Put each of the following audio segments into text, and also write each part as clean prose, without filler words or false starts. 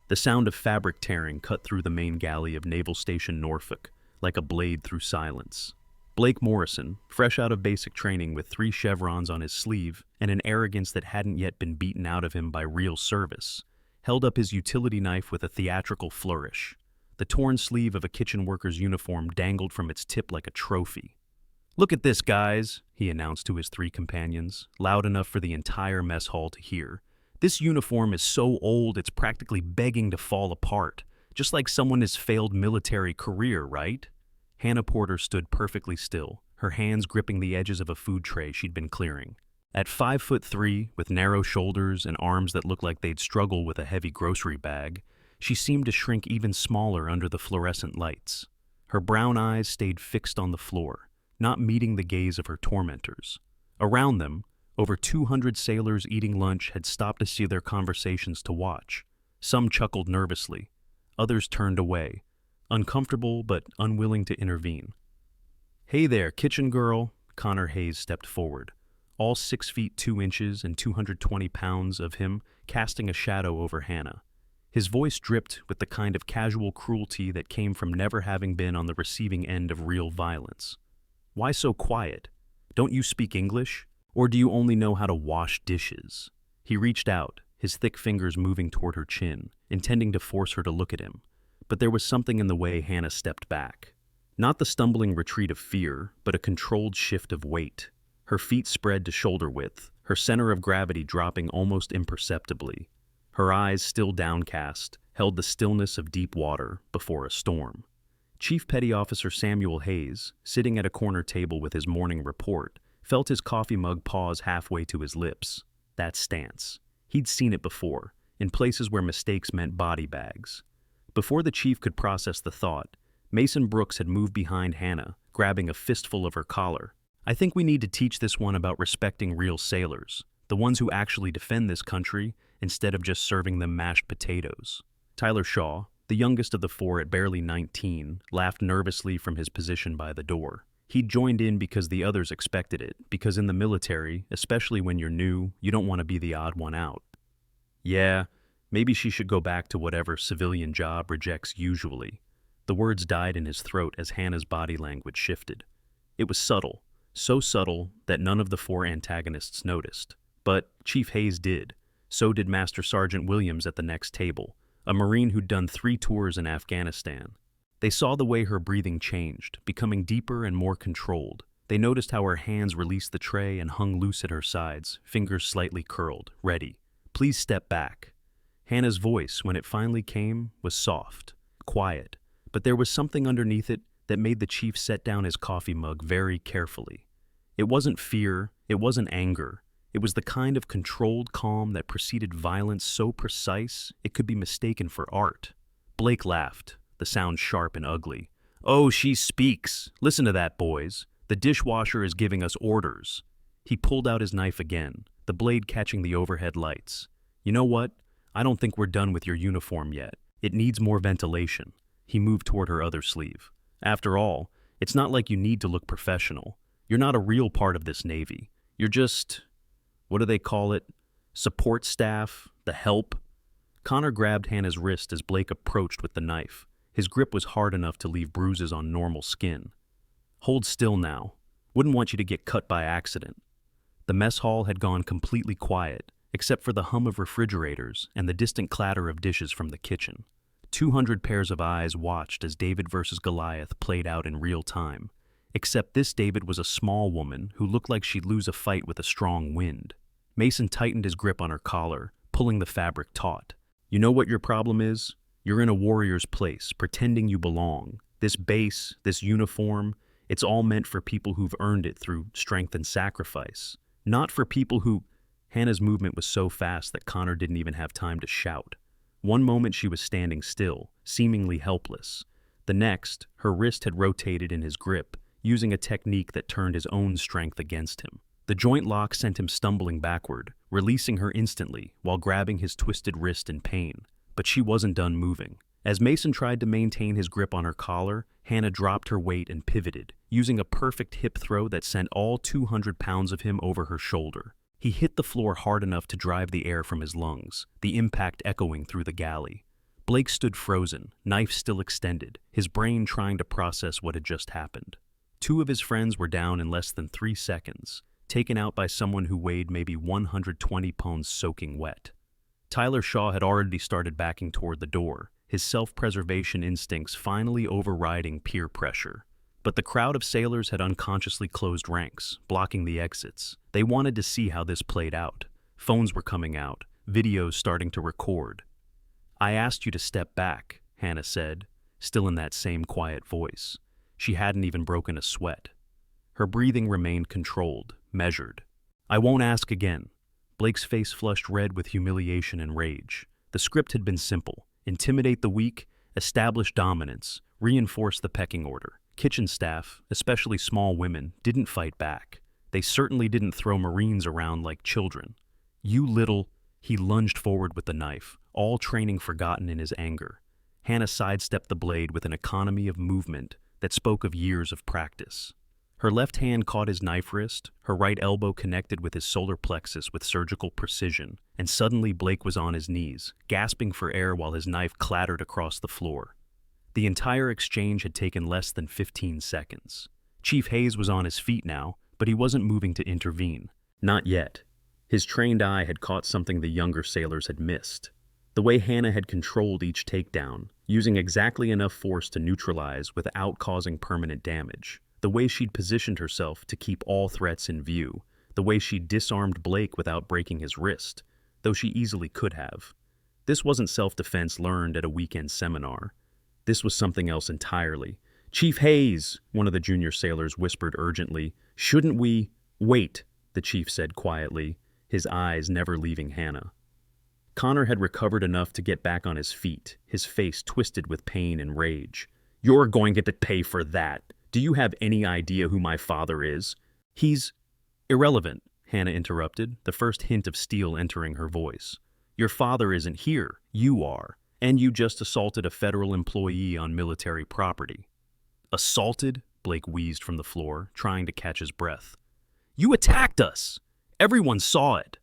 The sound of fabric tearing cut through the main galley of Naval Station Norfolk, like a blade through silence. Blake Morrison, fresh out of basic training with 3 chevrons on his sleeve and an arrogance that hadn't yet been beaten out of him by real service, held up his utility knife with a theatrical flourish. The torn sleeve of a kitchen worker's uniform dangled from its tip like a trophy. "Look at this, guys," he announced to his 3 companions, loud enough for the entire mess hall to hear. "This uniform is so old it's practically begging to fall apart, just like someone has failed military career, right?" Hannah Porter stood perfectly still, her hands gripping the edges of a food tray she'd been clearing. At 5'3", with narrow shoulders and arms that looked like they'd struggle with a heavy grocery bag, she seemed to shrink even smaller under the fluorescent lights. Her brown eyes stayed fixed on the floor, not meeting the gaze of her tormentors. Around them, over 200 sailors eating lunch had stopped to see their conversations to watch. Some chuckled nervously. Others turned away, uncomfortable but unwilling to intervene. "Hey there, kitchen girl," Connor Hayes stepped forward, all 6 feet 2 inches and 220 pounds of him casting a shadow over Hannah. His voice dripped with the kind of casual cruelty that came from never having been on the receiving end of real violence. "Why so quiet? Don't you speak English? Or do you only know how to wash dishes?" He reached out, his thick fingers moving toward her chin, intending to force her to look at him. But there was something in the way Hannah stepped back. Not the stumbling retreat of fear, but a controlled shift of weight. Her feet spread to shoulder width, her center of gravity dropping almost imperceptibly. Her eyes, still downcast, held the stillness of deep water before a storm. Chief Petty Officer Samuel Hayes, sitting at a corner table with his morning report, felt his coffee mug pause halfway to his lips. That stance. He'd seen it before, in places where mistakes meant body bags. Before the chief could process the thought, Mason Brooks had moved behind Hannah, grabbing a fistful of her collar. "I think we need to teach this one about respecting real sailors, the ones who actually defend this country, instead of just serving them mashed potatoes." Tyler Shaw, the youngest of the 4 at barely 19, laughed nervously from his position by the door. He'd joined in because the others expected it, because in the military, especially when you're new, you don't want to be the odd one out. "Yeah, maybe she should go back to whatever civilian job rejects usually." The words died in his throat as Hannah's body language shifted. It was subtle, so subtle that none of the 4 antagonists noticed. But Chief Hayes did. So did Master Sergeant Williams at the next table, a Marine who'd done 3 tours in Afghanistan. They saw the way her breathing changed, becoming deeper and more controlled. They noticed how her hands released the tray and hung loose at her sides, fingers slightly curled, ready. "Please step back." Hannah's voice, when it finally came, was soft, quiet, but there was something underneath it that made the chief set down his coffee mug very carefully. It wasn't fear, it wasn't anger. It was the kind of controlled calm that preceded violence so precise it could be mistaken for art. Blake laughed, the sound sharp and ugly. "Oh, she speaks. Listen to that, boys. The dishwasher is giving us orders." He pulled out his knife again, the blade catching the overhead lights. "You know what? I don't think we're done with your uniform yet. It needs more ventilation." He moved toward her other sleeve. "After all, it's not like you need to look professional. You're not a real part of this Navy. You're just, what do they call it? Support staff, the help." Connor grabbed Hannah's wrist as Blake approached with the knife. His grip was hard enough to leave bruises on normal skin. "Hold still now. Wouldn't want you to get cut by accident." The mess hall had gone completely quiet, except for the hum of refrigerators and the distant clatter of dishes from the kitchen. 200 pairs of eyes watched as David versus Goliath played out in real time, except this David was a small woman who looked like she'd lose a fight with a strong wind. Mason tightened his grip on her collar, pulling the fabric taut. "You know what your problem is? You're in a warrior's place, pretending you belong. This base, this uniform, it's all meant for people who've earned it through strength and sacrifice. Not for people who—" Hannah's movement was so fast that Connor didn't even have time to shout. One moment she was standing still, seemingly helpless. The next, her wrist had rotated in his grip, using a technique that turned his own strength against him. The joint lock sent him stumbling backward, releasing her instantly while grabbing his twisted wrist in pain. But she wasn't done moving. As Mason tried to maintain his grip on her collar, Hannah dropped her weight and pivoted, using a perfect hip throw that sent all 200 pounds of him over her shoulder. He hit the floor hard enough to drive the air from his lungs, the impact echoing through the galley. Blake stood frozen, knife still extended, his brain trying to process what had just happened. Two of his friends were down in less than 3 seconds, taken out by someone who weighed maybe 120 pounds soaking wet. Tyler Shaw had already started backing toward the door, his self-preservation instincts finally overriding peer pressure. But the crowd of sailors had unconsciously closed ranks, blocking the exits. They wanted to see how this played out. Phones were coming out, videos starting to record. "I asked you to step back," Hannah said, still in that same quiet voice. She hadn't even broken a sweat. Her breathing remained controlled, measured. "I won't ask again." Blake's face flushed red with humiliation and rage. The script had been simple: intimidate the weak, establish dominance, reinforce the pecking order. Kitchen staff, especially small women, didn't fight back. They certainly didn't throw Marines around like children. "You little—" He lunged forward with the knife, all training forgotten in his anger. Hannah sidestepped the blade with an economy of movement that spoke of years of practice. Her left hand caught his knife wrist, her right elbow connected with his solar plexus with surgical precision, and suddenly Blake was on his knees, gasping for air while his knife clattered across the floor. The entire exchange had taken less than 15 seconds. Chief Hayes was on his feet now, but he wasn't moving to intervene. Not yet. His trained eye had caught something the younger sailors had missed. The way Hannah had controlled each takedown, using exactly enough force to neutralize without causing permanent damage. The way she'd positioned herself to keep all threats in view. The way she'd disarmed Blake without breaking his wrist, though she easily could have. This wasn't self-defense learned at a weekend seminar. This was something else entirely. "Chief Hayes," one of the junior sailors whispered urgently. "Shouldn't we—" "Wait," the chief said quietly, his eyes never leaving Hannah. Connor had recovered enough to get back on his feet, his face twisted with pain and rage. "You're going to pay for that. Do you have any idea who my father is?" "He's—" "Irrelevant," Hannah interrupted, the first hint of steel entering her voice. "Your father isn't here. You are. And you just assaulted a federal employee on military property." "Assaulted?" Blake wheezed from the floor, trying to catch his breath. "You attacked us! Everyone saw it."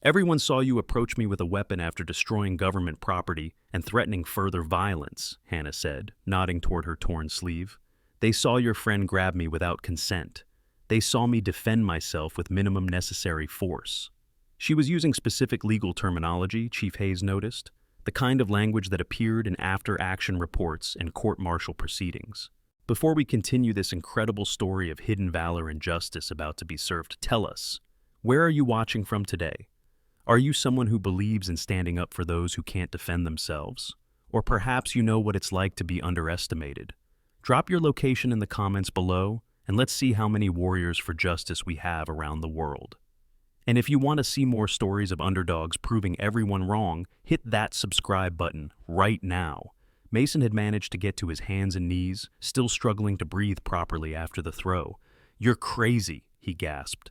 "Everyone saw you approach me with a weapon after destroying government property and threatening further violence," Hannah said, nodding toward her torn sleeve. "They saw your friend grab me without consent. They saw me defend myself with minimum necessary force." She was using specific legal terminology, Chief Hayes noticed, the kind of language that appeared in after-action reports and court-martial proceedings. "Before we continue this incredible story of hidden valor and justice about to be served, tell us, where are you watching from today? Are you someone who believes in standing up for those who can't defend themselves? Or perhaps you know what it's like to be underestimated? Drop your location in the comments below, and let's see how many warriors for justice we have around the world. And if you want to see more stories of underdogs proving everyone wrong, hit that subscribe button right now. Mason had managed to get to his hands and knees, still struggling to breathe properly after the throw. "You're crazy," he gasped.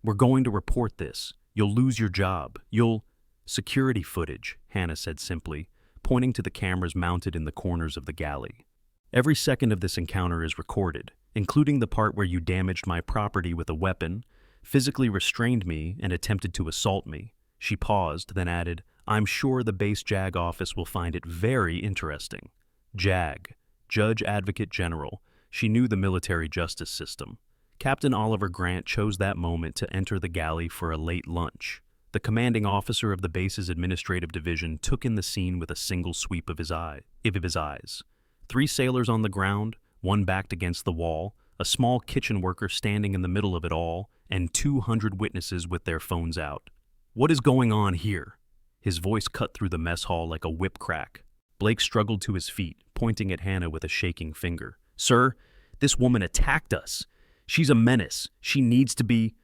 "We're going to report this. You'll lose your job. You'll—" "Security footage," Hannah said simply, pointing to the cameras mounted in the corners of the galley. "Every second of this encounter is recorded, including the part where you damaged my property with a weapon, physically restrained me, and attempted to assault me." She paused, then added, "I'm sure the base JAG office will find it very interesting." JAG, Judge Advocate General. She knew the military justice system. Captain Oliver Grant chose that moment to enter the galley for a late lunch. The commanding officer of the base's administrative division took in the scene with a single sweep of his eyes. 3 sailors on the ground, one backed against the wall, a small kitchen worker standing in the middle of it all, and 200 witnesses with their phones out. "What is going on here?" His voice cut through the mess hall like a whip crack. Blake struggled to his feet, pointing at Hannah with a shaking finger. "Sir, this woman attacked us. She's a menace. She needs to be—"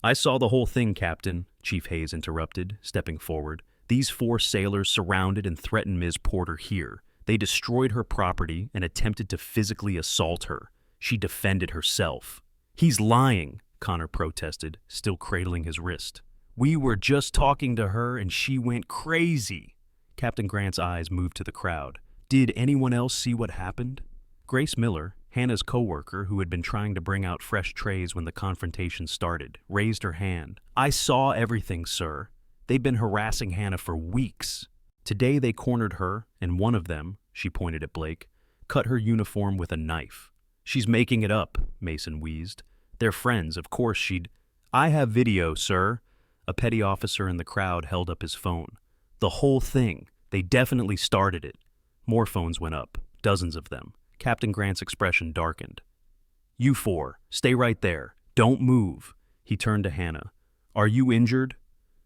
"I saw the whole thing, Captain," Chief Hayes interrupted, stepping forward. "These 4 sailors surrounded and threatened Ms. Porter here. They destroyed her property and attempted to physically assault her. She defended herself." "He's lying," Connor protested, still cradling his wrist. "We were just talking to her and she went crazy." Captain Grant's eyes moved to the crowd. "Did anyone else see what happened?" Grace Miller, Hannah's co-worker who had been trying to bring out fresh trays when the confrontation started, raised her hand. "I saw everything, sir. They've been harassing Hannah for weeks." Today they cornered her, and one of them, she pointed at Blake, cut her uniform with a knife. She's making it up, Mason wheezed. They're friends, of course she'd... I have video, sir. A petty officer in the crowd held up his phone. The whole thing. They definitely started it. More phones went up, dozens of them. Captain Grant's expression darkened. You four, stay right there. Don't move. He turned to Hannah. Are you injured?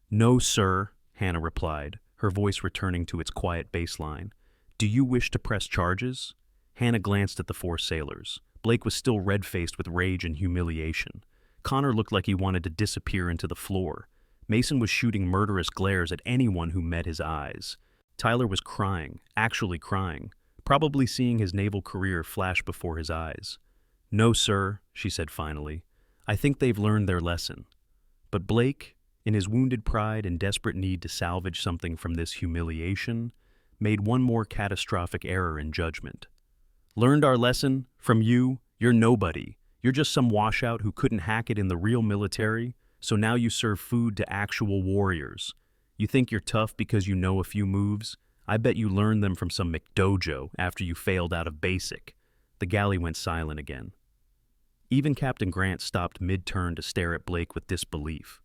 No, sir, Hannah replied, her voice returning to its quiet baseline. Do you wish to press charges? Hannah glanced at the four sailors. Blake was still red-faced with rage and humiliation. Connor looked like he wanted to disappear into the floor. Mason was shooting murderous glares at anyone who met his eyes. Tyler was crying, actually crying, probably seeing his naval career flash before his eyes. No, sir, she said finally. I think they've learned their lesson. But Blake, in his wounded pride and desperate need to salvage something from this humiliation, made one more catastrophic error in judgment. Learned our lesson? From you? You're nobody. You're just some washout who couldn't hack it in the real military, so now you serve food to actual warriors. You think you're tough because you know a few moves? I bet you learned them from some McDojo after you failed out of basic. The galley went silent again. Even Captain Grant stopped mid-turn to stare at Blake with disbelief.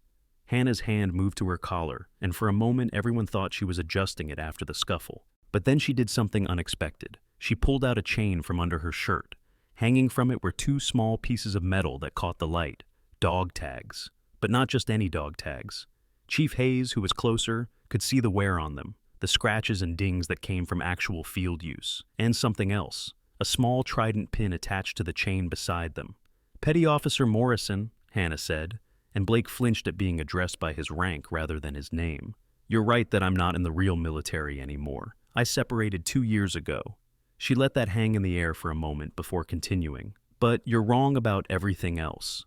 Hannah's hand moved to her collar, and for a moment everyone thought she was adjusting it after the scuffle. But then she did something unexpected. She pulled out a chain from under her shirt. Hanging from it were two small pieces of metal that caught the light. Dog tags. But not just any dog tags. Chief Hayes, who was closer, could see the wear on them, the scratches and dings that came from actual field use. And something else. A small trident pin attached to the chain beside them. Petty Officer Morrison, Hannah said, and Blake flinched at being addressed by his rank rather than his name. You're right that I'm not in the real military anymore. I separated 2 years ago. She let that hang in the air for a moment before continuing. But you're wrong about everything else.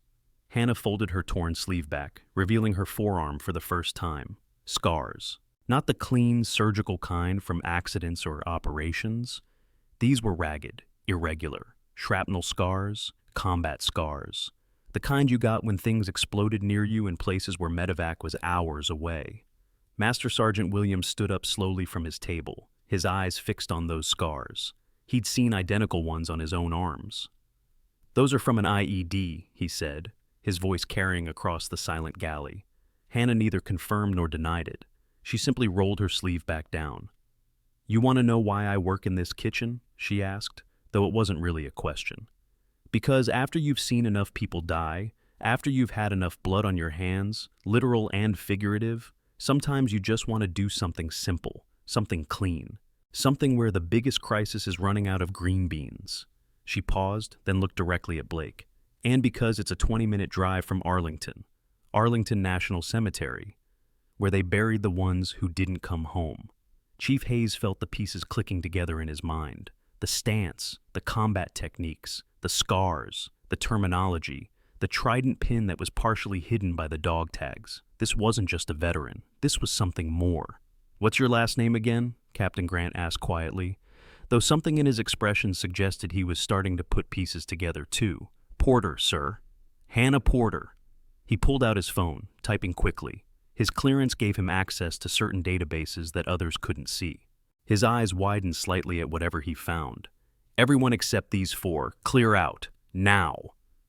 Hannah folded her torn sleeve back, revealing her forearm for the first time. Scars. Not the clean, surgical kind from accidents or operations. These were ragged, irregular, shrapnel scars, combat scars. The kind you got when things exploded near you in places where medevac was hours away. Master Sergeant Williams stood up slowly from his table, his eyes fixed on those scars. He'd seen identical ones on his own arms. Those are from an IED, he said, his voice carrying across the silent galley. Hannah neither confirmed nor denied it. She simply rolled her sleeve back down. You want to know why I work in this kitchen? She asked, though it wasn't really a question. Because after you've seen enough people die, after you've had enough blood on your hands, literal and figurative, sometimes you just want to do something simple, something clean, something where the biggest crisis is running out of green beans. She paused, then looked directly at Blake. And because it's a 20-minute drive from Arlington National Cemetery, where they buried the ones who didn't come home. Chief Hayes felt the pieces clicking together in his mind. The stance, the combat techniques, the scars, the terminology, the trident pin that was partially hidden by the dog tags. This wasn't just a veteran. This was something more. What's your last name again? Captain Grant asked quietly, though something in his expression suggested he was starting to put pieces together too. Porter, sir. Hannah Porter. He pulled out his phone, typing quickly. His clearance gave him access to certain databases that others couldn't see. His eyes widened slightly at whatever he found. Everyone except these four, clear out, now.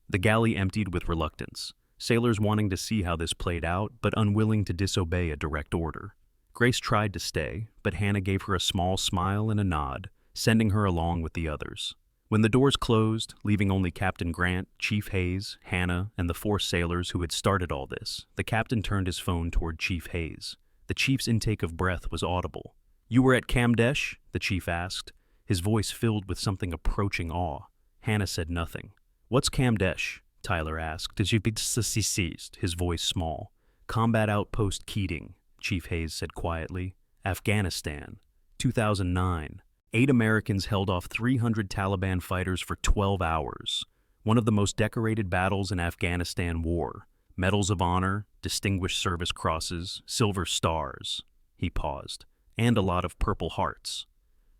The galley emptied with reluctance, sailors wanting to see how this played out, but unwilling to disobey a direct order. Grace tried to stay, but Hannah gave her a small smile and a nod, sending her along with the others. When the doors closed, leaving only Captain Grant, Chief Hayes, Hannah, and the four sailors who had started all this, the captain turned his phone toward Chief Hayes. The chief's intake of breath was audible. You were at Kamdesh? The chief asked, his voice filled with something approaching awe. Hannah said nothing. What's Kamdesh? Tyler asked as he ceased, his voice small. Combat Outpost Keating, Chief Hayes said quietly. Afghanistan, 2009. 8 Americans held off 300 Taliban fighters for 12 hours. One of the most decorated battles in Afghanistan war. Medals of Honor, Distinguished Service Crosses, Silver Stars. He paused. And a lot of Purple Hearts.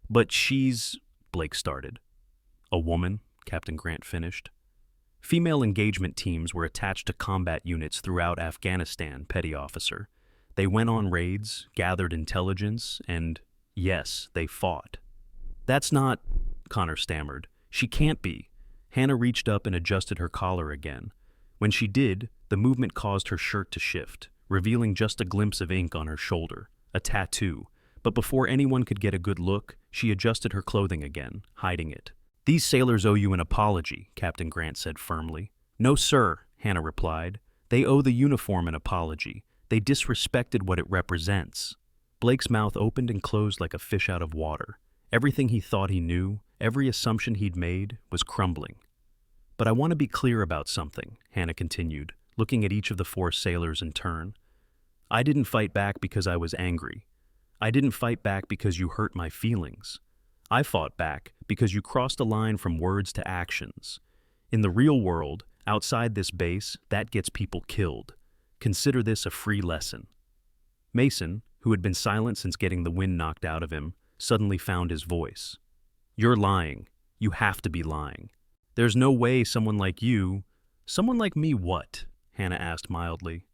But she's... Blake started. A woman, Captain Grant finished. Female engagement teams were attached to combat units throughout Afghanistan, Petty Officer. They went on raids, gathered intelligence, and Yes, they fought. That's not, Connor stammered. She can't be. Hannah reached up and adjusted her collar again. When she did, the movement caused her shirt to shift, revealing just a glimpse of ink on her shoulder, a tattoo. But before anyone could get a good look, she adjusted her clothing again, hiding it. These sailors owe you an apology, Captain Grant said firmly. No, sir, Hannah replied. They owe the uniform an apology. They disrespected what it represents. Blake's mouth opened and closed like a fish out of water. Everything he thought he knew, every assumption he'd made, was crumbling. But I want to be clear about something, Hannah continued, looking at each of the 4 sailors in turn. I didn't fight back because I was angry. I didn't fight back because you hurt my feelings. I fought back because you crossed a line from words to actions. In the real world, outside this base, that gets people killed. Consider this a free lesson. Mason, who had been silent since getting the wind knocked out of him, suddenly found his voice. You're lying. You have to be lying. There's no way someone like you— Someone like me what? Hannah asked mildly.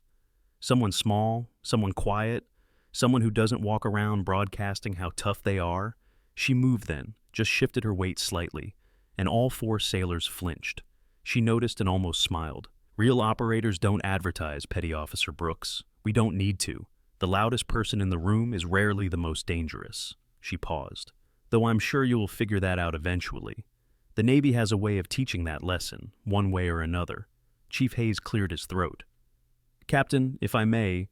Someone small, someone quiet, someone who doesn't walk around broadcasting how tough they are. She moved then, just shifted her weight slightly, and all 4 sailors flinched. She noticed and almost smiled. Real operators don't advertise, Petty Officer Brooks. We don't need to. The loudest person in the room is rarely the most dangerous. She paused. Though I'm sure you will figure that out eventually. The Navy has a way of teaching that lesson, one way or another. Chief Hayes cleared his throat. Captain, if I may,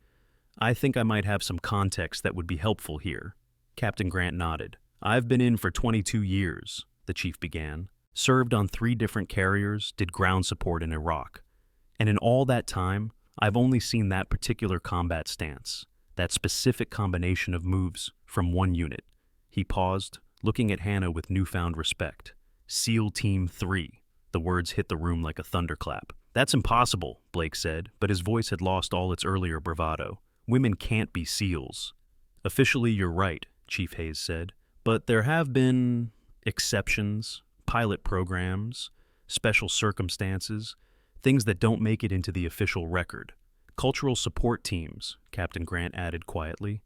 I think I might have some context that would be helpful here. Captain Grant nodded. I've been in for 22 years, the chief began. Served on 3 different carriers, did ground support in Iraq. And in all that time, I've only seen that particular combat stance, that specific combination of moves from one unit. He paused, looking at Hannah with newfound respect. SEAL Team 3. The words hit the room like a thunderclap. That's impossible, Blake said, but his voice had lost all its earlier bravado. Women can't be SEALs. Officially, you're right, Chief Hayes said, but there have been exceptions, pilot programs, special circumstances, things that don't make it into the official record. Cultural support teams, Captain Grant added quietly.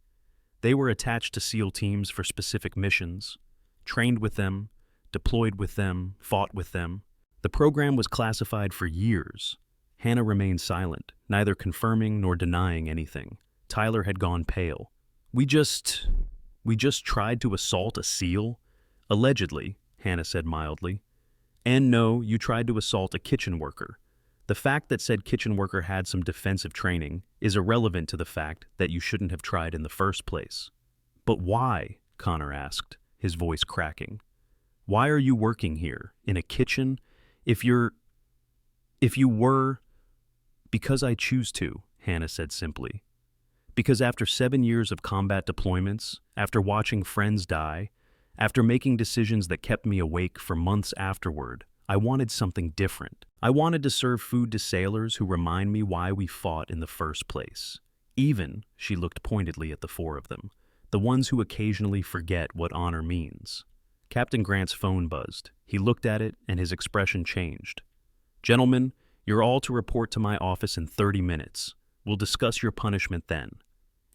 They were attached to SEAL teams for specific missions, trained with them, deployed with them, fought with them. The program was classified for years. Hannah remained silent, neither confirming nor denying anything. Tyler had gone pale. We just tried to assault a SEAL? Allegedly, Hannah said mildly. And no, you tried to assault a kitchen worker. The fact that said kitchen worker had some defensive training is irrelevant to the fact that you shouldn't have tried in the first place. But why? Connor asked, his voice cracking. Why are you working here, in a kitchen? If you were— Because I choose to, Hannah said simply. Because after 7 years of combat deployments, after watching friends die, after making decisions that kept me awake for months afterward, I wanted something different. I wanted to serve food to sailors who remind me why we fought in the first place. Even, she looked pointedly at the 4 of them, the ones who occasionally forget what honor means. Captain Grant's phone buzzed. He looked at it, and his expression changed. Gentlemen, you're all to report to my office in 30 minutes. We'll discuss your punishment then.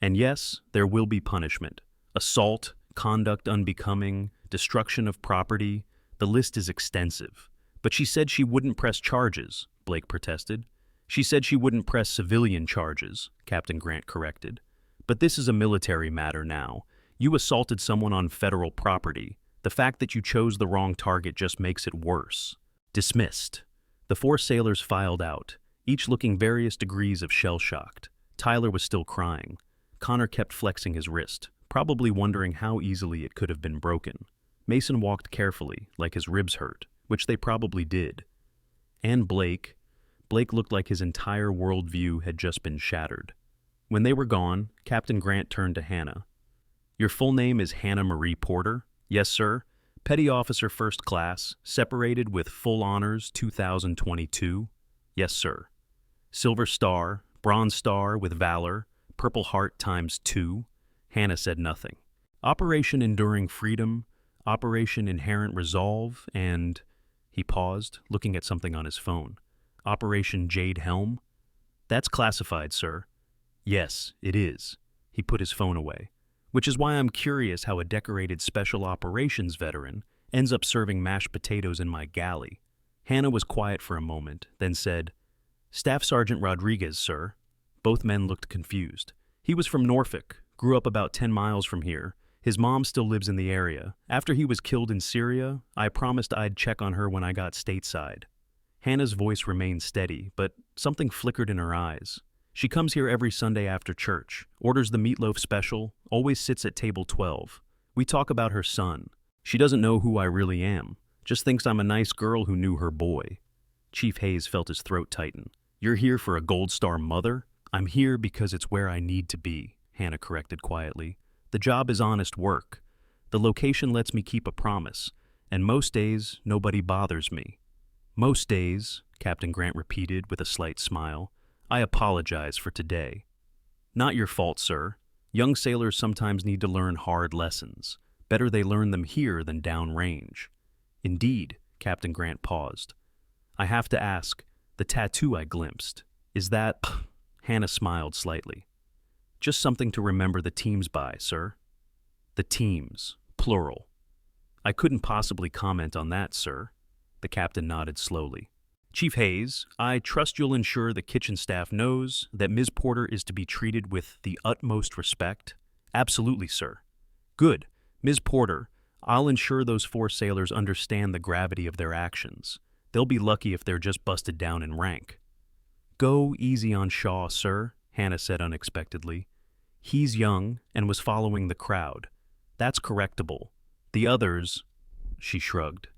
And yes, there will be punishment. Assault, conduct unbecoming, destruction of property. The list is extensive. But she said she wouldn't press charges, Blake protested. She said she wouldn't press civilian charges, Captain Grant corrected. But this is a military matter now. You assaulted someone on federal property. The fact that you chose the wrong target just makes it worse. Dismissed. The 4 sailors filed out, each looking various degrees of shell-shocked. Tyler was still crying. Connor kept flexing his wrist, probably wondering how easily it could have been broken. Mason walked carefully, like his ribs hurt, which they probably did. And Blake looked like his entire worldview had just been shattered. When they were gone, Captain Grant turned to Hannah. Your full name is Hannah Marie Porter? Yes, sir. Petty Officer First Class, separated with full honors 2022? Yes, sir. Silver Star, Bronze Star with Valor, Purple Heart ×2? Hannah said nothing. Operation Enduring Freedom, Operation Inherent Resolve, and— He paused, looking at something on his phone. Operation Jade Helm? That's classified, sir. Yes, it is. He put his phone away. which is why I'm curious how a decorated special operations veteran ends up serving mashed potatoes in my galley. Hannah was quiet for a moment, then said, "Staff Sergeant Rodriguez, sir." Both men looked confused. He was from Norfolk, grew up about 10 miles from here. His mom still lives in the area. After he was killed in Syria, I promised I'd check on her when I got stateside. Hannah's voice remained steady, but something flickered in her eyes. She comes here every Sunday after church, orders the meatloaf special, always sits at table 12. We talk about her son. She doesn't know who I really am, just thinks I'm a nice girl who knew her boy. Chief Hayes felt his throat tighten. "You're here for a Gold Star mother?" "I'm here because it's where I need to be," Hannah corrected quietly. "The job is honest work. The location lets me keep a promise, and most days, nobody bothers me." "Most days," Captain Grant repeated with a slight smile. "I apologize for today." "Not your fault, sir. Young sailors sometimes need to learn hard lessons. Better they learn them here than downrange." "Indeed," Captain Grant paused. "I have to ask, the tattoo I glimpsed, is that—" Hannah smiled slightly. "Just something to remember the teams by, sir." "The teams, plural." "I couldn't possibly comment on that, sir." The captain nodded slowly. "Chief Hayes, I trust you'll ensure the kitchen staff knows that Ms. Porter is to be treated with the utmost respect." "Absolutely, sir." "Good. Ms. Porter, I'll ensure those 4 sailors understand the gravity of their actions. They'll be lucky if they're just busted down in rank." "Go easy on Shaw, sir," Hannah said unexpectedly. "He's young and was following the crowd. That's correctable. The others—" She shrugged.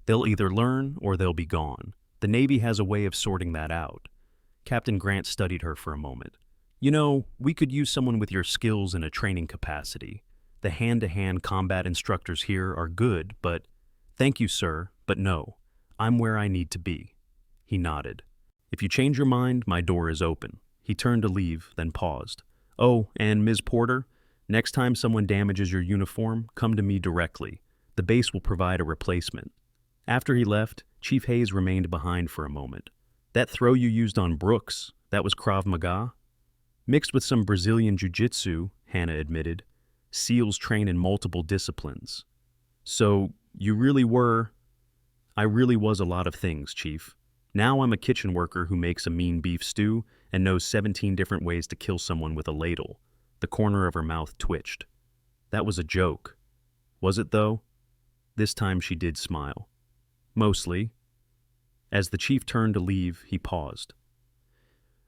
"They'll either learn or they'll be gone. The Navy has a way of sorting that out." Captain Grant studied her for a moment. "You know, we could use someone with your skills in a training capacity. The hand-to-hand combat instructors here are good, but—" "Thank you, sir, but no. I'm where I need to be." He nodded. "If you change your mind, my door is open." He turned to leave, then paused. "Oh, and Ms. Porter, next time someone damages your uniform, come to me directly. The base will provide a replacement." After he left, Chief Hayes remained behind for a moment. "That throw you used on Brooks, that was Krav Maga?" "Mixed with some Brazilian jiu-jitsu," Hannah admitted. "SEALs train in multiple disciplines." "So, you really were—" "I really was a lot of things, Chief. Now I'm a kitchen worker who makes a mean beef stew and knows 17 different ways to kill someone with a ladle." The corner of her mouth twitched. "That was a joke." "Was it, though?" This time she did smile. "Mostly." As the chief turned to leave, he paused.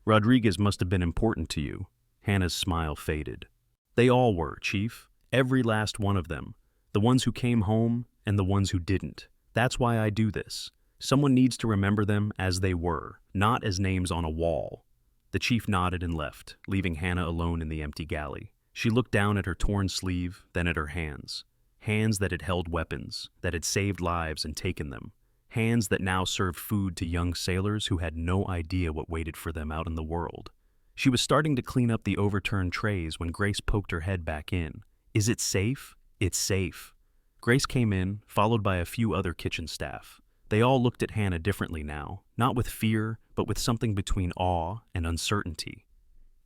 "Rodriguez must have been important to you." Hannah's smile faded. "They all were, Chief. Every last one of them. The ones who came home and the ones who didn't. That's why I do this. Someone needs to remember them as they were, not as names on a wall." The chief nodded and left, leaving Hannah alone in the empty galley. She looked down at her torn sleeve, then at her hands. Hands that had held weapons, that had saved lives and taken them. Hands that now served food to young sailors who had no idea what waited for them out in the world. She was starting to clean up the overturned trays when Grace poked her head back in. "Is it safe?" "It's safe." Grace came in, followed by a few other kitchen staff. They all looked at Hannah differently now, not with fear, but with something between awe and uncertainty.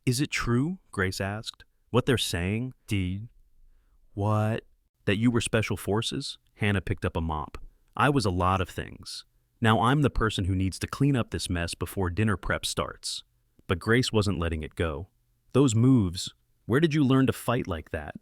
"Is it true?" Grace asked. "What they're saying? What? That you were Special Forces?" Hannah picked up a mop. "I was a lot of things. Now I'm the person who needs to clean up this mess before dinner prep starts." But Grace wasn't letting it go. "Those moves, where did you learn to fight like that?"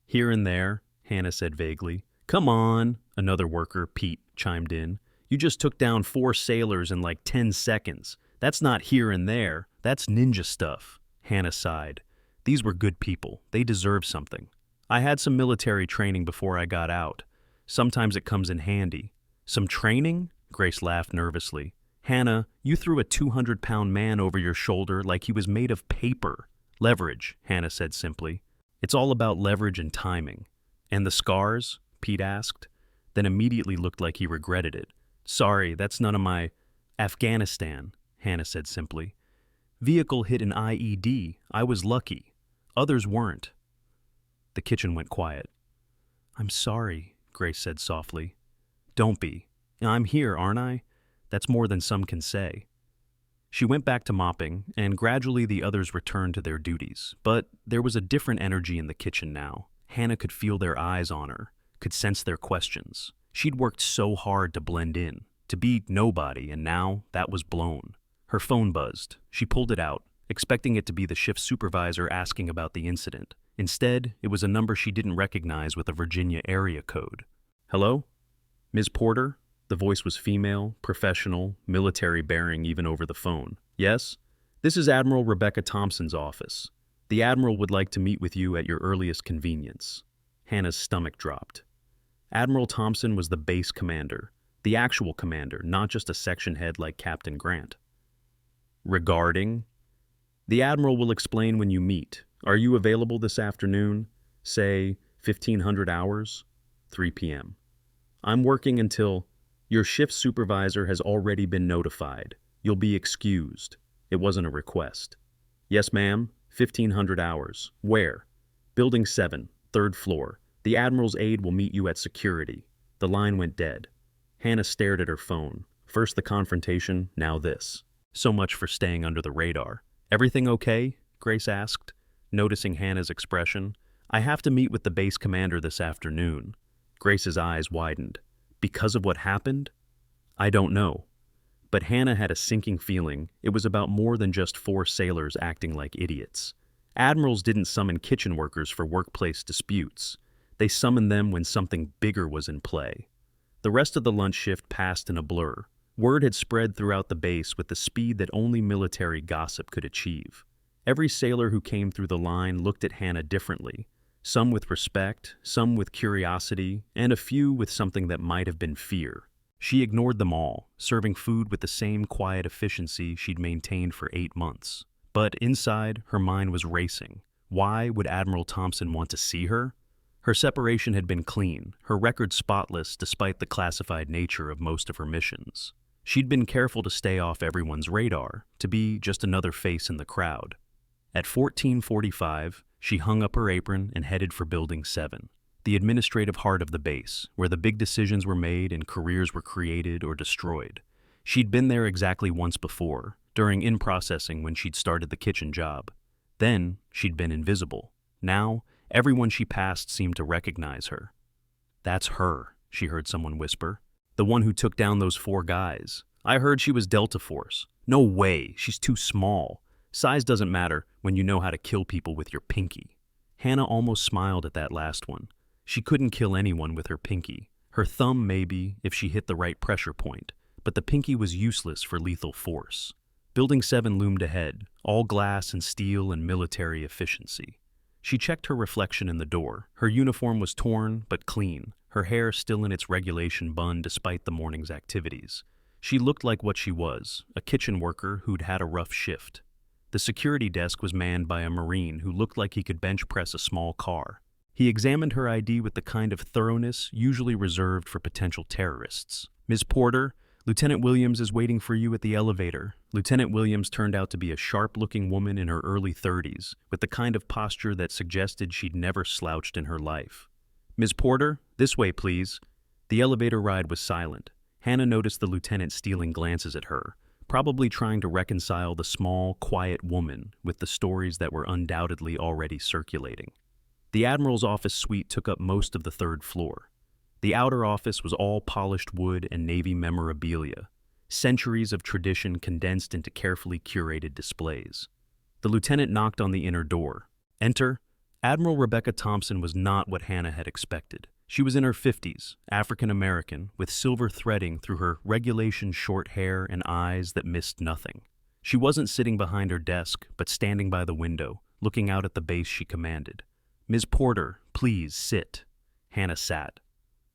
"Here and there," Hannah said vaguely. "Come on," another worker, Pete, chimed in. "You just took down 4 sailors in like 10 seconds. That's not here and there. That's ninja stuff." Hannah sighed. "These were good people. They deserve something. I had some military training before I got out. Sometimes it comes in handy." "Some training?" Grace laughed nervously. "Hannah, you threw a 200-pound man over your shoulder like he was made of paper." "Leverage," Hannah said simply. "It's all about leverage and timing." "And the scars?" Pete asked, then immediately looked like he regretted it. "Sorry, that's none of my—" "Afghanistan," Hannah said simply. "Vehicle hit an IED. I was lucky. Others weren't." The kitchen went quiet. "I'm sorry," Grace said softly. "Don't be. I'm here, aren't I? That's more than some can say." She went back to mopping, and gradually the others returned to their duties. But there was a different energy in the kitchen now. Hannah could feel their eyes on her, could sense their questions. She'd worked so hard to blend in, to be nobody, and now that was blown. Her phone buzzed. She pulled it out, expecting it to be the shift supervisor asking about the incident. Instead, it was a number she didn't recognize with a Virginia area code. "Hello? Ms. Porter?" The voice was female, professional, military bearing even over the phone. "Yes? This is Admiral Rebecca Thompson's office. The Admiral would like to meet with you at your earliest convenience." Hannah's stomach dropped. Admiral Thompson was the base commander, the actual commander, not just a section head like Captain Grant. "Regarding?" "The Admiral will explain when you meet. Are you available this afternoon? Say, 1500 hours? 3 p.m. I'm working until... Your shift supervisor has already been notified. You'll be excused. It wasn't a request." "Yes, ma'am. 1500 hours. Where?" "Building 7, 3rd floor. The Admiral's aide will meet you at security." The line went dead. Hannah stared at her phone. First the confrontation, now this. So much for staying under the radar. "Everything okay?" Grace asked, noticing Hannah's expression. "I have to meet with the base commander this afternoon." Grace's eyes widened. "Because of what happened?" "I don't know." But Hannah had a sinking feeling it was about more than just 4 sailors acting like idiots. Admirals didn't summon kitchen workers for workplace disputes. They summoned them when something bigger was in play. The rest of the lunch shift passed in a blur. Word had spread throughout the base with the speed that only military gossip could achieve. Every sailor who came through the line looked at Hannah differently. Some with respect, some with curiosity, and a few with something that might have been fear. She ignored them all, serving food with the same quiet efficiency she'd maintained for 8 months. But inside, her mind was racing. Why would Admiral Thompson want to see her? Her separation had been clean, her record spotless despite the classified nature of most of her missions. She'd been careful to stay off everyone's radar, to be just another face in the crowd. At 14:45, she hung up her apron and headed for Building 7, the administrative heart of the base, where the big decisions were made and careers were created or destroyed. She'd been there exactly once before, during in-processing when she'd started the kitchen job. Then, she'd been invisible. Now, everyone she passed seemed to recognize her. "That's her," she heard someone whisper. "The one who took down those 4 guys. I heard she was Delta Force." "No way, she's too small. Size doesn't matter when you know how to kill people with your pinky." Hannah almost smiled at that last one. She couldn't kill anyone with her pinky. Her thumb maybe, if she hit the right pressure point, but the pinky was useless for lethal force. Building 7 loomed ahead, all glass and steel and military efficiency. She checked her reflection in the door. Her uniform was torn, but clean, her hair still in its regulation bun despite the morning's activities. She looked like what she was, a kitchen worker who'd had a rough shift. The security desk was manned by a Marine who looked like he could bench press a small car. He examined her ID with the kind of thoroughness usually reserved for potential terrorists. "Ms. Porter, Lieutenant Williams is waiting for you at the elevator." Lieutenant Williams turned out to be a sharp-looking woman in her early 30s, with the kind of posture that suggested she'd never slouched in her life. "Ms. Porter, this way, please." The elevator ride was silent. Hannah noticed the lieutenant stealing glances at her, probably trying to reconcile the small, quiet woman with the stories that were undoubtedly already circulating. The Admiral's office suite took up most of the 3rd floor. The outer office was all polished wood and Navy memorabilia, centuries of tradition condensed into carefully curated displays. The lieutenant knocked on the inner door. "Enter." Admiral Rebecca Thompson was not what Hannah had expected. She was in her 50s, African-American, with silver threading through her regulation short hair and eyes that missed nothing. She wasn't sitting behind her desk, but standing by the window, looking out at the base she commanded. "Ms. Porter, please sit." Hannah sat.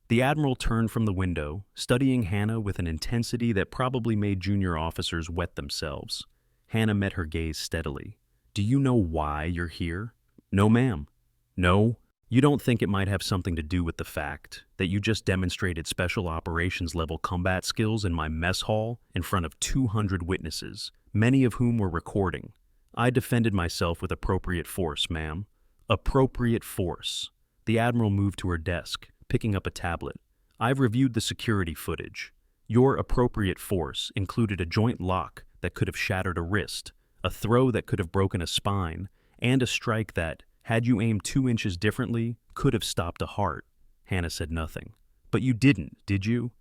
The Admiral turned from the window, studying Hannah with an intensity that probably made junior officers wet themselves. Hannah met her gaze steadily. "Do you know why you're here?" "No, ma'am." "No? You don't think it might have something to do with the fact that you just demonstrated special operations level combat skills in my mess hall in front of 200 witnesses, many of whom were recording? I defended myself with appropriate force, ma'am." "Appropriate force." The Admiral moved to her desk, picking up a tablet. "I've reviewed the security footage. Your appropriate force included a joint lock that could have shattered a wrist, a throw that could have broken a spine, and a strike that, Had you aimed 2 inches differently, could have stopped a heart. Hannah said nothing. But you didn't, did you?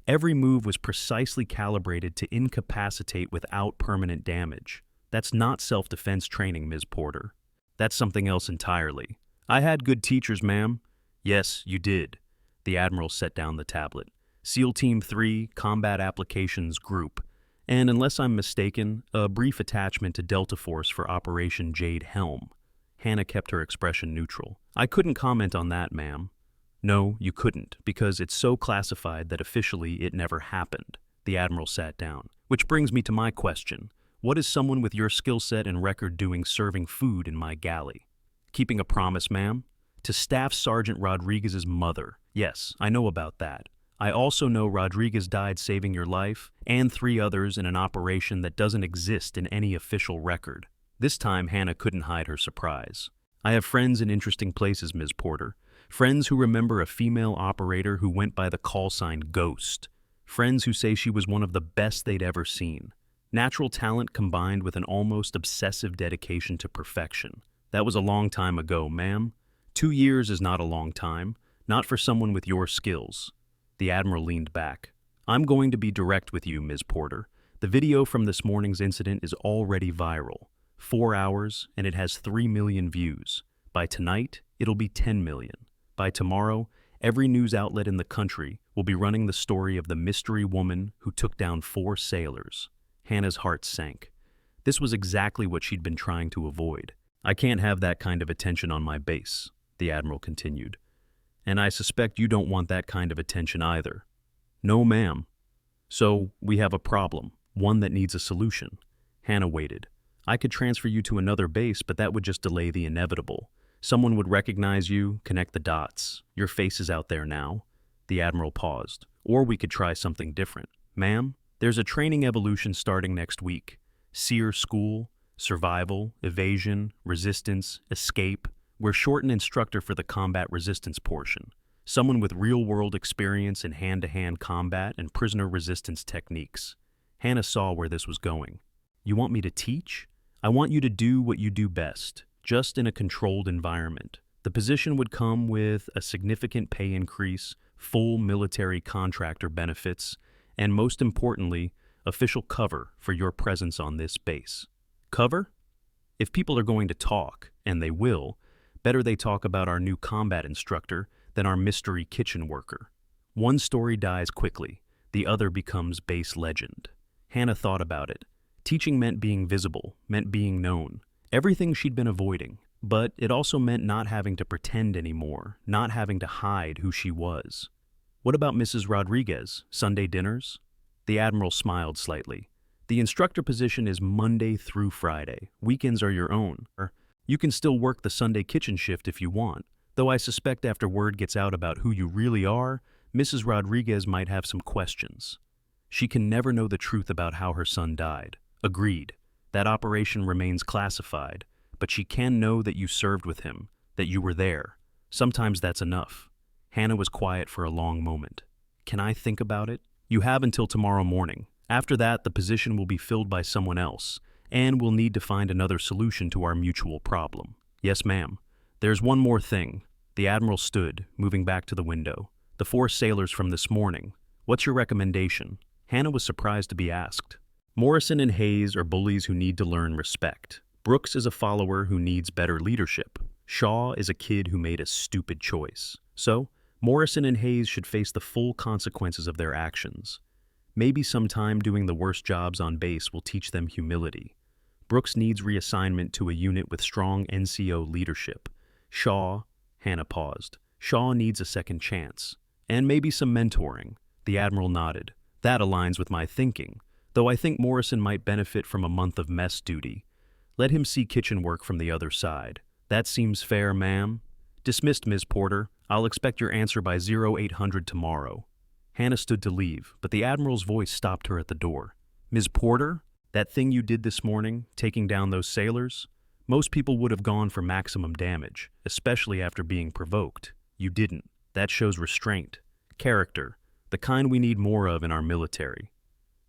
Every move was precisely calibrated to incapacitate without permanent damage. That's not self-defense training, Ms. Porter. That's something else entirely. I had good teachers, ma'am. Yes, you did. The Admiral set down the tablet. SEAL Team 3, Combat Applications Group. And unless I'm mistaken, a brief attachment to Delta Force for Operation Jade Helm. Hannah kept her expression neutral. I couldn't comment on that, ma'am. No, you couldn't, because it's so classified that officially it never happened. The Admiral sat down. Which brings me to my question. What is someone with your skill set and record doing serving food in my galley? Keeping a promise, ma'am? To Staff Sergeant Rodriguez's mother. Yes, I know about that. I also know Rodriguez died saving your life, and 3 others in an operation that doesn't exist in any official record. This time, Hannah couldn't hide her surprise. I have friends in interesting places, Ms. Porter. Friends who remember a female operator who went by the call sign Ghost. Friends who say she was one of the best they'd ever seen. Natural talent combined with an almost obsessive dedication to perfection. That was a long time ago, ma'am. 2 years is not a long time, not for someone with your skills. The Admiral leaned back. I'm going to be direct with you, Ms. Porter. The video from this morning's incident is already viral. 4 hours, and it has 3 million views. By tonight, it'll be 10 million. By tomorrow, every news outlet in the country will be running the story of the mystery woman who took down 4 sailors. Hannah's heart sank. This was exactly what she'd been trying to avoid. I can't have that kind of attention on my base, the Admiral continued. And I suspect you don't want that kind of attention either. No, ma'am. So, we have a problem, one that needs a solution. Hannah waited. I could transfer you to another base, but that would just delay the inevitable. Someone would recognize you, connect the dots. Your face is out there now. The Admiral paused. Or we could try something different. Ma'am, there's a training evolution starting next week. SEER School, Survival, Evasion, Resistance, Escape. We're short an instructor for the combat resistance portion. Someone with real-world experience in hand-to-hand combat and prisoner resistance techniques. Hannah saw where this was going. You want me to teach? I want you to do what you do best, just in a controlled environment. The position would come with a significant pay increase, full military contractor benefits, and most importantly, official cover for your presence on this base. Cover? If people are going to talk, and they will, better they talk about our new combat instructor than our mystery kitchen worker. One story dies quickly, the other becomes base legend. Hannah thought about it. Teaching meant being visible, meant being known. Everything she'd been avoiding. But it also meant not having to pretend anymore, not having to hide who she was. What about Mrs. Rodriguez? Sunday dinners? The Admiral smiled slightly. The instructor position is Monday through Friday. Weekends are your own. You can still work the Sunday kitchen shift if you want, though I suspect after word gets out about who you really are, Mrs. Rodriguez might have some questions. She can never know the truth about how her son died. Agreed. That operation remains classified, but she can know that you served with him, that you were there. Sometimes that's enough. Hannah was quiet for a long moment. Can I think about it? You have until tomorrow morning. After that, the position will be filled by someone else, and we'll need to find another solution to our mutual problem. Yes, ma'am. There's one more thing. The Admiral stood, moving back to the window. The 4 sailors from this morning. What's your recommendation? Hannah was surprised to be asked. Morrison and Hayes are bullies who need to learn respect. Brooks is a follower who needs better leadership. Shaw is a kid who made a stupid choice. So, Morrison and Hayes should face the full consequences of their actions. Maybe sometime doing the worst jobs on base will teach them humility. Brooks needs reassignment to a unit with strong NCO leadership. Hannah paused. Shaw needs a second chance. And maybe some mentoring. The Admiral nodded. That aligns with my thinking, though I think Morrison might benefit from a month of mess duty. Let him see kitchen work from the other side. That seems fair, ma'am. Dismissed, Ms. Porter. I'll expect your answer by 0800 tomorrow. Hannah stood to leave, but the Admiral's voice stopped her at the door. Ms. Porter, that thing you did this morning, taking down those sailors, most people would have gone for maximum damage, especially after being provoked. You didn't. That shows restraint, character, the kind we need more of in our military.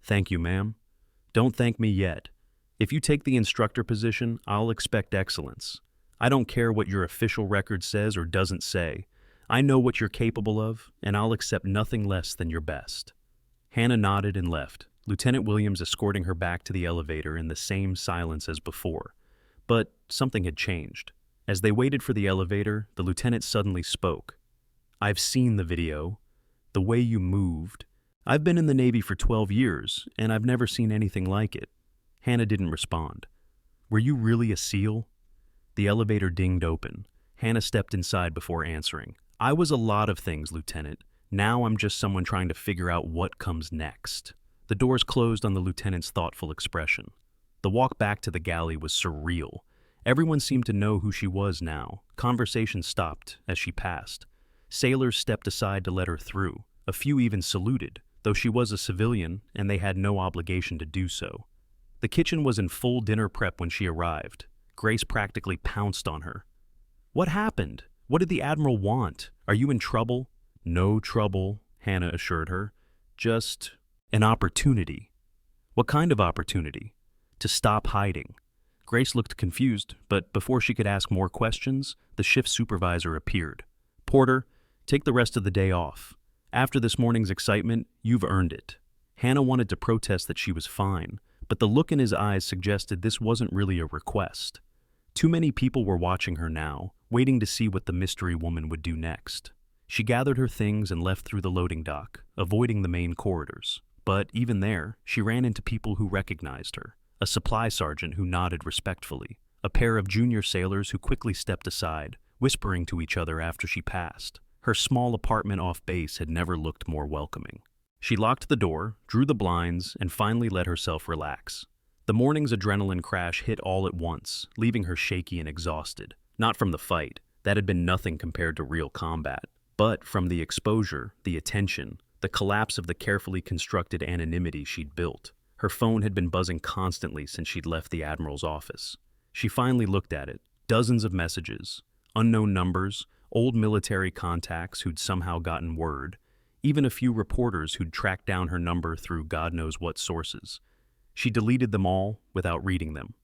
Thank you, ma'am. Don't thank me yet. If you take the instructor position, I'll expect excellence. I don't care what your official record says or doesn't say. I know what you're capable of, and I'll accept nothing less than your best." Hannah nodded and left, Lieutenant Williams escorting her back to the elevator in the same silence as before. But something had changed. As they waited for the elevator, the lieutenant suddenly spoke. "I've seen the video. The way you moved. I've been in the Navy for 12 years, and I've never seen anything like it." Hannah didn't respond. "Were you really a SEAL?" The elevator dinged open. Hannah stepped inside before answering. "I was a lot of things, Lieutenant. Now I'm just someone trying to figure out what comes next." The doors closed on the lieutenant's thoughtful expression. The walk back to the galley was surreal. Everyone seemed to know who she was now. Conversation stopped as she passed. Sailors stepped aside to let her through. A few even saluted, though she was a civilian and they had no obligation to do so. The kitchen was in full dinner prep when she arrived. Grace practically pounced on her. "What happened? What did the Admiral want? Are you in trouble?" "No trouble," Hannah assured her. "Just an opportunity." "What kind of opportunity?" "To stop hiding." Grace looked confused, but before she could ask more questions, the shift supervisor appeared. "Porter, take the rest of the day off. After this morning's excitement, you've earned it." Hannah wanted to protest that she was fine, but the look in his eyes suggested this wasn't really a request. Too many people were watching her now, waiting to see what the mystery woman would do next. She gathered her things and left through the loading dock, avoiding the main corridors. But even there, she ran into people who recognized her. A supply sergeant who nodded respectfully, a pair of junior sailors who quickly stepped aside, whispering to each other after she passed. Her small apartment off base had never looked more welcoming. She locked the door, drew the blinds, and finally let herself relax. The morning's adrenaline crash hit all at once, leaving her shaky and exhausted. Not from the fight, that had been nothing compared to real combat, but from the exposure, the attention, the collapse of the carefully constructed anonymity she'd built. Her phone had been buzzing constantly since she'd left the Admiral's office. She finally looked at it. Dozens of messages, unknown numbers, old military contacts who'd somehow gotten word, even a few reporters who'd tracked down her number through God knows what sources. She deleted them all without reading them.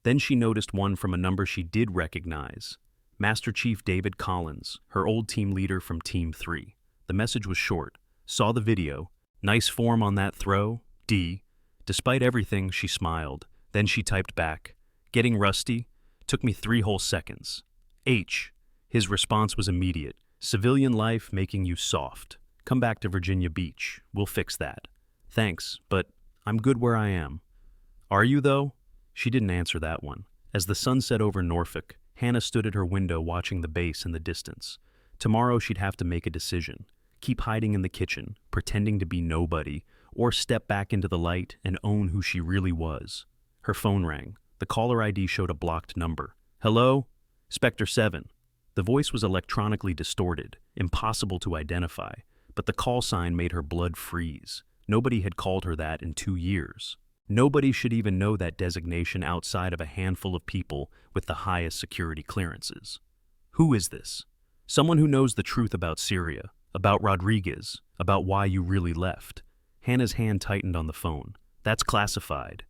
Then she noticed one from a number she did recognize. Master Chief David Collins, her old team leader from Team 3. The message was short. "Saw the video. Nice form on that throw. D." Despite everything, she smiled. Then she typed back, "Getting rusty? Took me 3 whole seconds. H." His response was immediate. "Civilian life making you soft. Come back to Virginia Beach. We'll fix that. Thanks, but I'm good where I am." "Are you, though?" She didn't answer that one. As the sun set over Norfolk, Hannah stood at her window watching the base in the distance. Tomorrow she'd have to make a decision. Keep hiding in the kitchen, pretending to be nobody, or step back into the light and own who she really was. Her phone rang. The caller ID showed a blocked number. "Hello? Spectre 7. The voice was electronically distorted, impossible to identify, but the call sign made her blood freeze. Nobody had called her that in 2 years. Nobody should even know that designation outside of a handful of people with the highest security clearances. Who is this? Someone who knows the truth about Syria, about Rodriguez, about why you really left. Hannah's hand tightened on the phone. That's classified.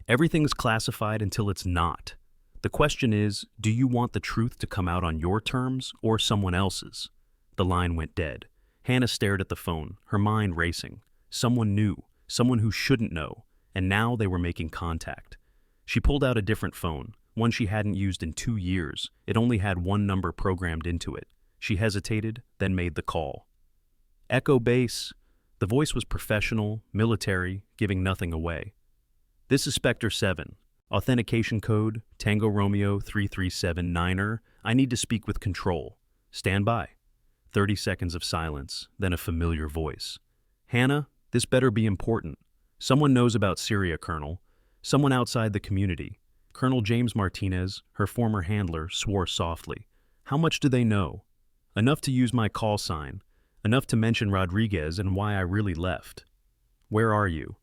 Everything's classified until it's not. The question is, do you want the truth to come out on your terms or someone else's? The line went dead. Hannah stared at the phone, her mind racing. Someone new, someone who shouldn't know, and now they were making contact. She pulled out a different phone, one she hadn't used in 2 years. It only had one number programmed into it. She hesitated, then made the call. "Echo Base." The voice was professional, military, giving nothing away. "This is Spectre 7. Authentication code, Tango Romeo 3379er. I need to speak with Control. Stand by." 30 seconds of silence, then a familiar voice. "Hannah, this better be important. Someone knows about Syria, Colonel. Someone outside the community." Colonel James Martinez, her former handler, swore softly. "How much do they know?" "Enough to use my call sign. Enough to mention Rodriguez and why I really left." "Where are you?"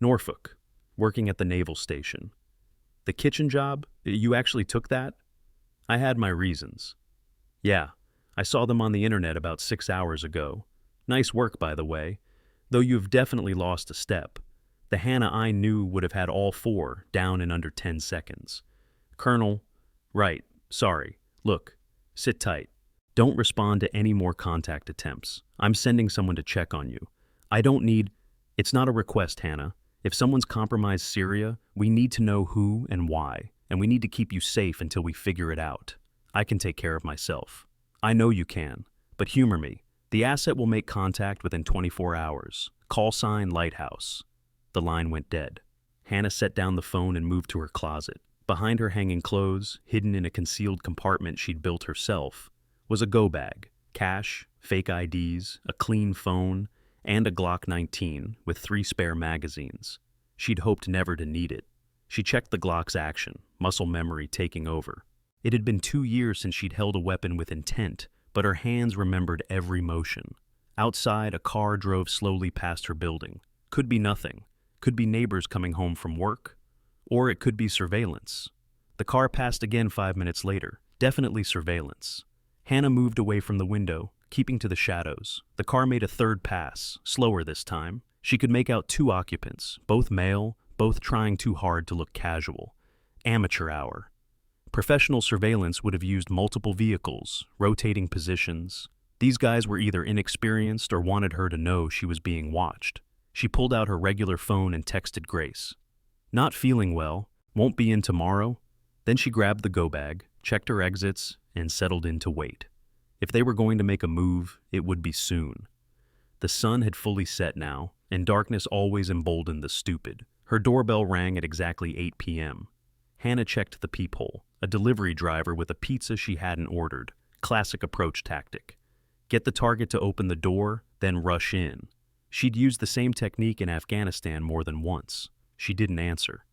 "Norfolk. Working at the naval station." "The kitchen job? You actually took that?" "I had my reasons." "Yeah, I saw them on the internet about 6 hours ago. Nice work, by the way. Though you've definitely lost a step. The Hannah I knew would have had all 4 down in under 10 seconds. Colonel, right, Sorry. Look, sit tight. Don't respond to any more contact attempts. I'm sending someone to check on you. I don't need... It's not a request, Hannah. If someone's compromised Syria, we need to know who and why, and we need to keep you safe until we figure it out. I can take care of myself. I know you can, but humor me. The asset will make contact within 24 hours. Call sign Lighthouse. The line went dead. Hannah set down the phone and moved to her closet. Behind her hanging clothes, hidden in a concealed compartment she'd built herself, was a go bag, cash, fake IDs, a clean phone, and a Glock 19 with 3 spare magazines. She'd hoped never to need it. She checked the Glock's action, muscle memory taking over. It had been 2 years since she'd held a weapon with intent, but her hands remembered every motion. Outside, a car drove slowly past her building. Could be nothing. Could be neighbors coming home from work. Or it could be surveillance. The car passed again 5 minutes later. Definitely surveillance. Hannah moved away from the window, keeping to the shadows. The car made a third pass, slower this time. She could make out 2 occupants, both male, both trying too hard to look casual. Amateur hour. Professional surveillance would have used multiple vehicles, rotating positions. These guys were either inexperienced or wanted her to know she was being watched. She pulled out her regular phone and texted Grace. Not feeling well, won't be in tomorrow. Then she grabbed the go bag, checked her exits, and settled in to wait. If they were going to make a move, it would be soon. The sun had fully set now, and darkness always emboldened the stupid. Her doorbell rang at exactly 8 p.m. Hannah checked the peephole. A delivery driver with a pizza she hadn't ordered. Classic approach tactic. Get the target to open the door, then rush in. She'd used the same technique in Afghanistan more than once. She didn't answer.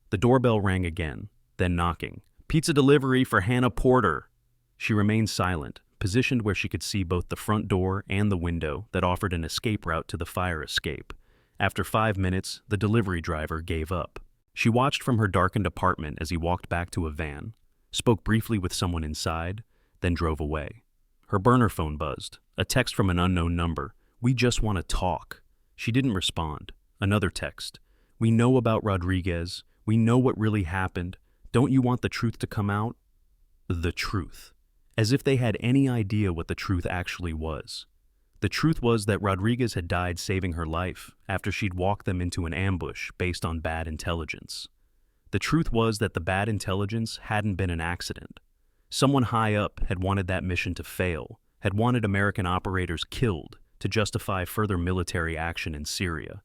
The doorbell rang again, then knocking. Pizza delivery for Hannah Porter. She remained silent, positioned where she could see both the front door and the window that offered an escape route to the fire escape. After 5 minutes, the delivery driver gave up. She watched from her darkened apartment as he walked back to a van, spoke briefly with someone inside, then drove away. Her burner phone buzzed, a text from an unknown number. We just want to talk. She didn't respond. Another text. We know about Rodriguez. We know what really happened. Don't you want the truth to come out? The truth. As if they had any idea what the truth actually was. The truth was that Rodriguez had died saving her life after she'd walked them into an ambush based on bad intelligence. The truth was that the bad intelligence hadn't been an accident. Someone high up had wanted that mission to fail, had wanted American operators killed to justify further military action in Syria.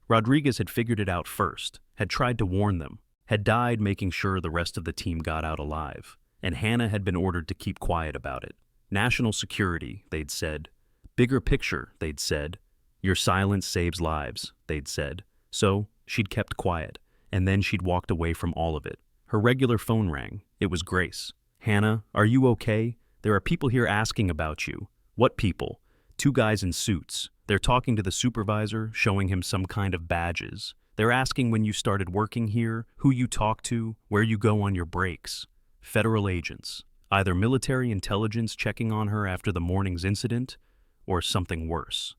Rodriguez had figured it out first, had tried to warn them, had died making sure the rest of the team got out alive, and Hannah had been ordered to keep quiet about it. National security, they'd said. Bigger picture, they'd said. Your silence saves lives, they'd said. So, she'd kept quiet, and then she'd walked away from all of it. Her regular phone rang. It was Grace. Hannah, are you okay? There are people here asking about you. What people? 2 guys in suits. They're talking to the supervisor, showing him some kind of badges. They're asking when you started working here, who you talk to, where you go on your breaks. Federal agents. Either military intelligence checking on her after the morning's incident, or something worse.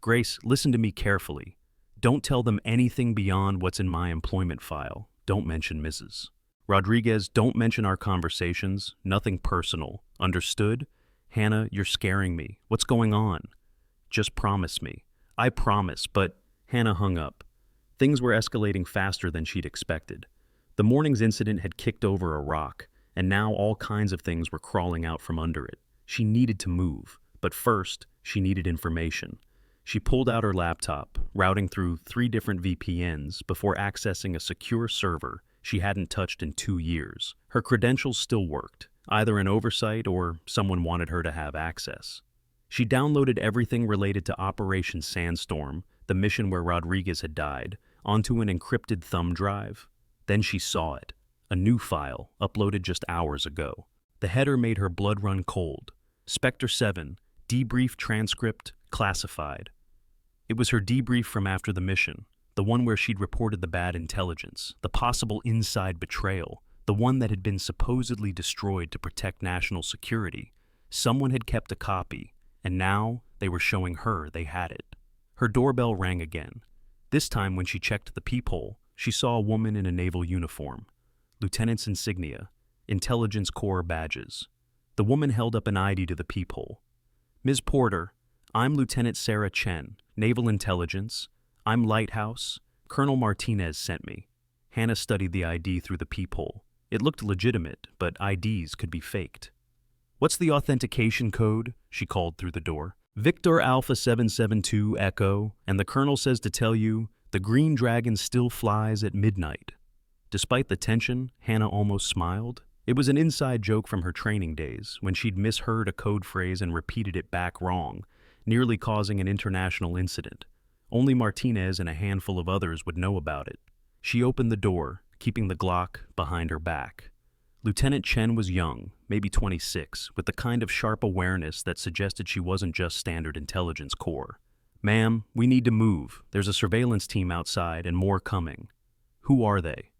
Grace, listen to me carefully. Don't tell them anything beyond what's in my employment file. Don't mention Mrs. Rodriguez, don't mention our conversations. Nothing personal. Understood? Hannah, you're scaring me. What's going on? Just promise me. I promise, but... Hannah hung up. Things were escalating faster than she'd expected. The morning's incident had kicked over a rock, and now all kinds of things were crawling out from under it. She needed to move. But first, she needed information. She pulled out her laptop, routing through 3 different VPNs before accessing a secure server she hadn't touched in 2 years. Her credentials still worked, either an oversight or someone wanted her to have access. She downloaded everything related to Operation Sandstorm, the mission where Rodriguez had died, onto an encrypted thumb drive. Then she saw it, a new file uploaded just hours ago. The header made her blood run cold. Spectre 7. Debrief transcript classified. It was her debrief from after the mission, the one where she'd reported the bad intelligence, the possible inside betrayal, the one that had been supposedly destroyed to protect national security. Someone had kept a copy, and now they were showing her they had it. Her doorbell rang again. This time when she checked the peephole, she saw a woman in a naval uniform. Lieutenant's insignia. Intelligence Corps badges. The woman held up an ID to the peephole. Ms. Porter, I'm Lieutenant Sarah Chen, Naval Intelligence. I'm Lighthouse. Colonel Martinez sent me. Hannah studied the ID through the peephole. It looked legitimate, but IDs could be faked. What's the authentication code? She called through the door. Victor Alpha 772 Echo, and the colonel says to tell you, the Green Dragon still flies at midnight. Despite the tension, Hannah almost smiled. It was an inside joke from her training days, when she'd misheard a code phrase and repeated it back wrong, nearly causing an international incident. Only Martinez and a handful of others would know about it. She opened the door, keeping the Glock behind her back. Lieutenant Chen was young, maybe 26, with the kind of sharp awareness that suggested she wasn't just standard intelligence corps. Ma'am, we need to move. There's a surveillance team outside and more coming. Who are they?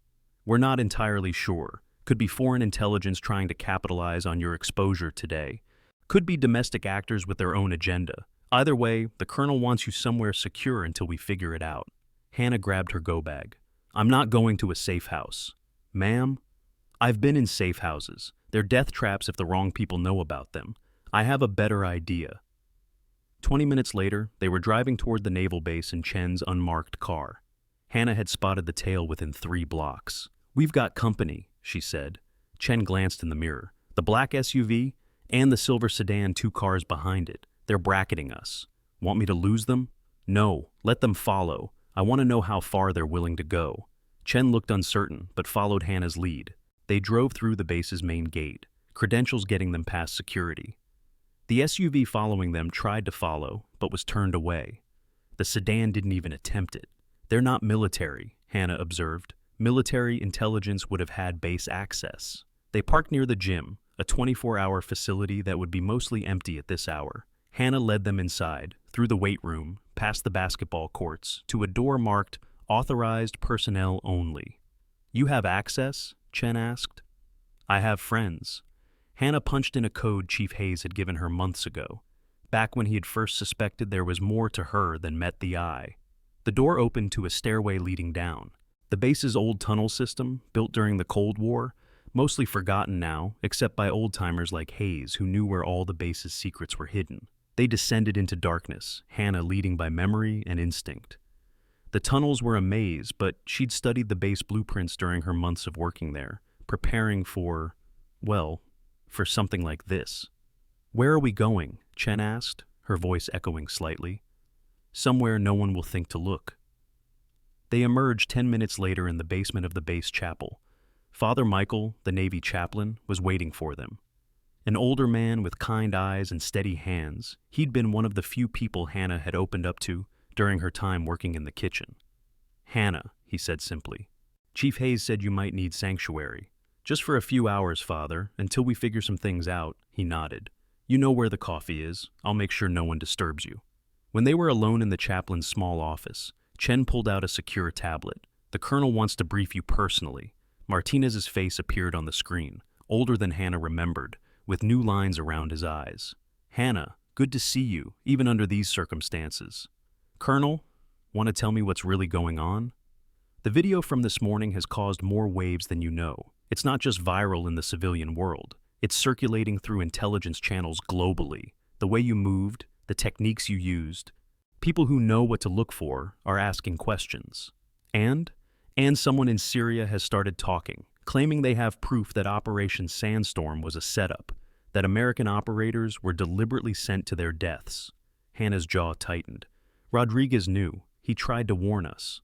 We're not entirely sure. Could be foreign intelligence trying to capitalize on your exposure today. Could be domestic actors with their own agenda. Either way, the colonel wants you somewhere secure until we figure it out. Hannah grabbed her go-bag. I'm not going to a safe house. Ma'am? I've been in safe houses. They're death traps if the wrong people know about them. I have a better idea. 20 minutes later, they were driving toward the naval base in Chen's unmarked car. Hannah had spotted the tail within 3 blocks. We've got company, she said. Chen glanced in the mirror. The black SUV and the silver sedan 2 cars behind it. They're bracketing us. Want me to lose them? No, let them follow. I want to know how far they're willing to go. Chen looked uncertain, but followed Hannah's lead. They drove through the base's main gate, credentials getting them past security. The SUV following them tried to follow, but was turned away. The sedan didn't even attempt it. They're not military, Hannah observed. Military intelligence would have had base access. They parked near the gym, a 24-hour facility that would be mostly empty at this hour. Hannah led them inside, through the weight room, past the basketball courts, to a door marked Authorized Personnel Only. You have access? Chen asked. I have friends. Hannah punched in a code Chief Hayes had given her months ago, back when he had first suspected there was more to her than met the eye. The door opened to a stairway leading down. The base's old tunnel system, built during the Cold War, mostly forgotten now, except by old-timers like Hayes who knew where all the base's secrets were hidden. They descended into darkness, Hannah leading by memory and instinct. The tunnels were a maze, but she'd studied the base blueprints during her months of working there, preparing for, well, for something like this. Where are we going? Chen asked, her voice echoing slightly. Somewhere no one will think to look. They emerged 10 minutes later in the basement of the base chapel. Father Michael, the Navy chaplain, was waiting for them. An older man with kind eyes and steady hands, he'd been one of the few people Hannah had opened up to during her time working in the kitchen. Hannah, he said simply. Chief Hayes said you might need sanctuary. Just for a few hours, Father, until we figure some things out, he nodded. You know where the coffee is. I'll make sure no one disturbs you. When they were alone in the chaplain's small office, Chen pulled out a secure tablet. The colonel wants to brief you personally. Martinez's face appeared on the screen, older than Hannah remembered, with new lines around his eyes. Hannah, good to see you, even under these circumstances. Colonel, want to tell me what's really going on? The video from this morning has caused more waves than you know. It's not just viral in the civilian world. It's circulating through intelligence channels globally. The way you moved, the techniques you used. People who know what to look for are asking questions. And someone in Syria has started talking, claiming they have proof that Operation Sandstorm was a setup, that American operators were deliberately sent to their deaths. Hannah's jaw tightened. Rodriguez knew. He tried to warn us.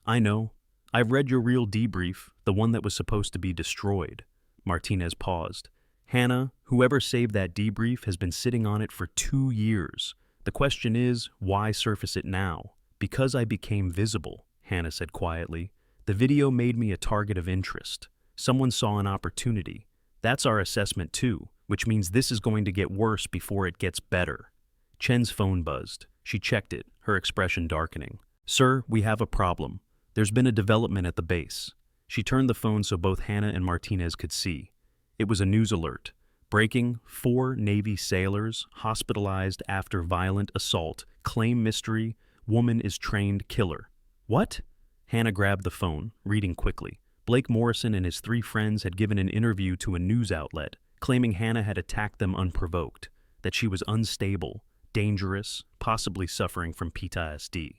I know. I've read your real debrief, the one that was supposed to be destroyed. Martinez paused. Hannah, whoever saved that debrief has been sitting on it for 2 years. The question is, why surface it now? Because I became visible, Hannah said quietly. The video made me a target of interest. Someone saw an opportunity. That's our assessment too, which means this is going to get worse before it gets better. Chen's phone buzzed. She checked it, her expression darkening. Sir, we have a problem. There's been a development at the base. She turned the phone so both Hannah and Martinez could see. It was a news alert. Breaking, 4 Navy sailors hospitalized after violent assault. Claim mystery. Woman is trained killer. What? Hannah grabbed the phone, reading quickly. Blake Morrison and his 3 friends had given an interview to a news outlet, claiming Hannah had attacked them unprovoked, that she was unstable, dangerous, possibly suffering from PTSD.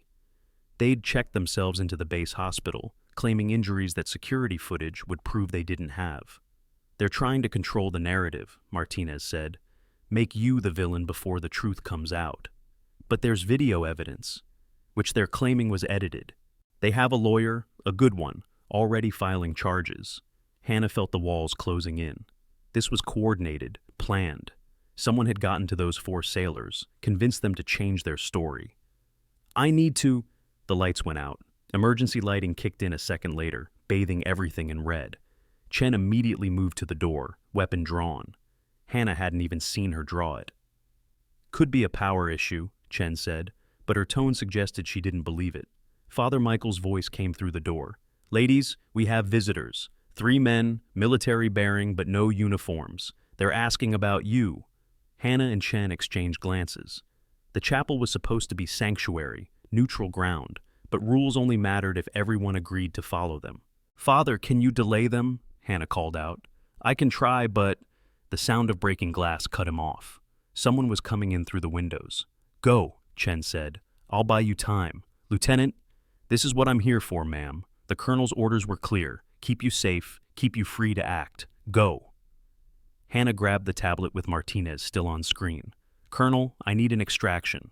They'd checked themselves into the base hospital, claiming injuries that security footage would prove they didn't have. "They're trying to control the narrative," Martinez said. "Make you the villain before the truth comes out." But there's video evidence, which they're claiming was edited. They have a lawyer, a good one, already filing charges. Hannah felt the walls closing in. This was coordinated, planned. Someone had gotten to those 4 sailors, convinced them to change their story. "I need to..." The lights went out. Emergency lighting kicked in a second later, bathing everything in red. Chen immediately moved to the door, weapon drawn. Hannah hadn't even seen her draw it. "Could be a power issue," Chen said, but her tone suggested she didn't believe it. Father Michael's voice came through the door. "Ladies, we have visitors. 3 men, military bearing but no uniforms. They're asking about you." Hannah and Chen exchanged glances. The chapel was supposed to be sanctuary, neutral ground, but rules only mattered if everyone agreed to follow them. "Father, can you delay them?" Hannah called out. "I can try, but..." The sound of breaking glass cut him off. Someone was coming in through the windows. "Go," Chen said. "I'll buy you time. Lieutenant, this is what I'm here for, ma'am. The colonel's orders were clear. Keep you safe, keep you free to act. Go." Hannah grabbed the tablet with Martinez still on screen. "Colonel, I need an extraction."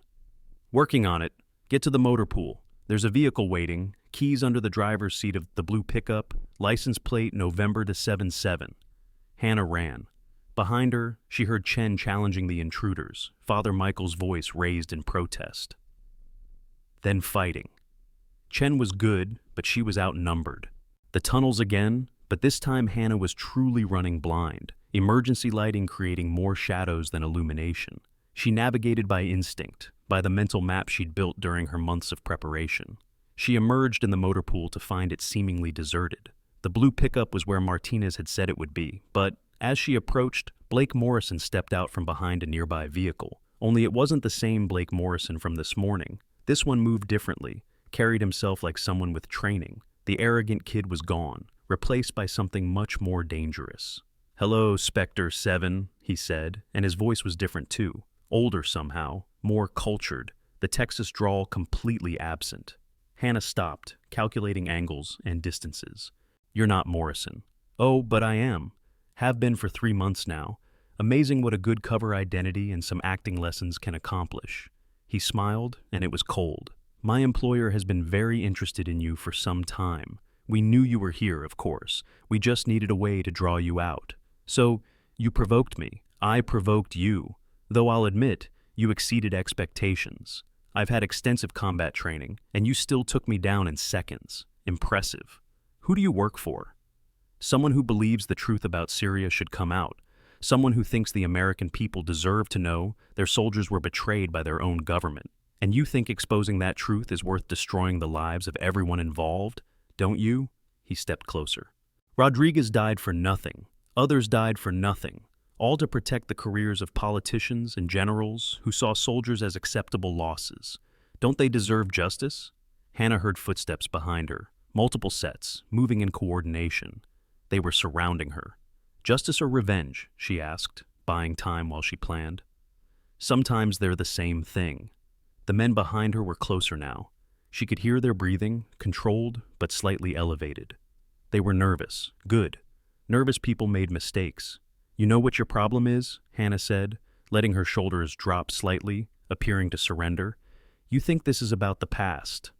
"Working on it. Get to the motor pool. There's a vehicle waiting, keys under the driver's seat of the blue pickup, license plate November to 77. Hannah ran. Behind her, she heard Chen challenging the intruders, Father Michael's voice raised in protest. Then fighting. Chen was good, but she was outnumbered. The tunnels again, but this time Hannah was truly running blind, emergency lighting creating more shadows than illumination. She navigated by instinct, by the mental map she'd built during her months of preparation. She emerged in the motor pool to find it seemingly deserted. The blue pickup was where Martinez had said it would be, but as she approached, Blake Morrison stepped out from behind a nearby vehicle. Only it wasn't the same Blake Morrison from this morning. This one moved differently, carried himself like someone with training. The arrogant kid was gone, replaced by something much more dangerous. "Hello, Spectre 7, he said, and his voice was different too. Older somehow, more cultured, the Texas drawl completely absent. Hannah stopped, calculating angles and distances. "You're not Morrison." "Oh, but I am. Have been for 3 months now. Amazing what a good cover identity and some acting lessons can accomplish." He smiled, and it was cold. "My employer has been very interested in you for some time. We knew you were here, of course. We just needed a way to draw you out. So, you provoked me. I provoked you. Though I'll admit, you exceeded expectations. I've had extensive combat training, and you still took me down in seconds. Impressive. Who do you work for?" "Someone who believes the truth about Syria should come out. Someone who thinks the American people deserve to know their soldiers were betrayed by their own government. And you think exposing that truth is worth destroying the lives of everyone involved, don't you?" He stepped closer. "Rodriguez died for nothing. Others died for nothing. All to protect the careers of politicians and generals who saw soldiers as acceptable losses. Don't they deserve justice?" Hannah heard footsteps behind her, multiple sets, moving in coordination. They were surrounding her. "Justice or revenge?" she asked, buying time while she planned. "Sometimes they're the same thing." The men behind her were closer now. She could hear their breathing, controlled but slightly elevated. They were nervous. Good. Nervous people made mistakes. "You know what your problem is?" Hannah said, letting her shoulders drop slightly, appearing to surrender. "You think this is about the past."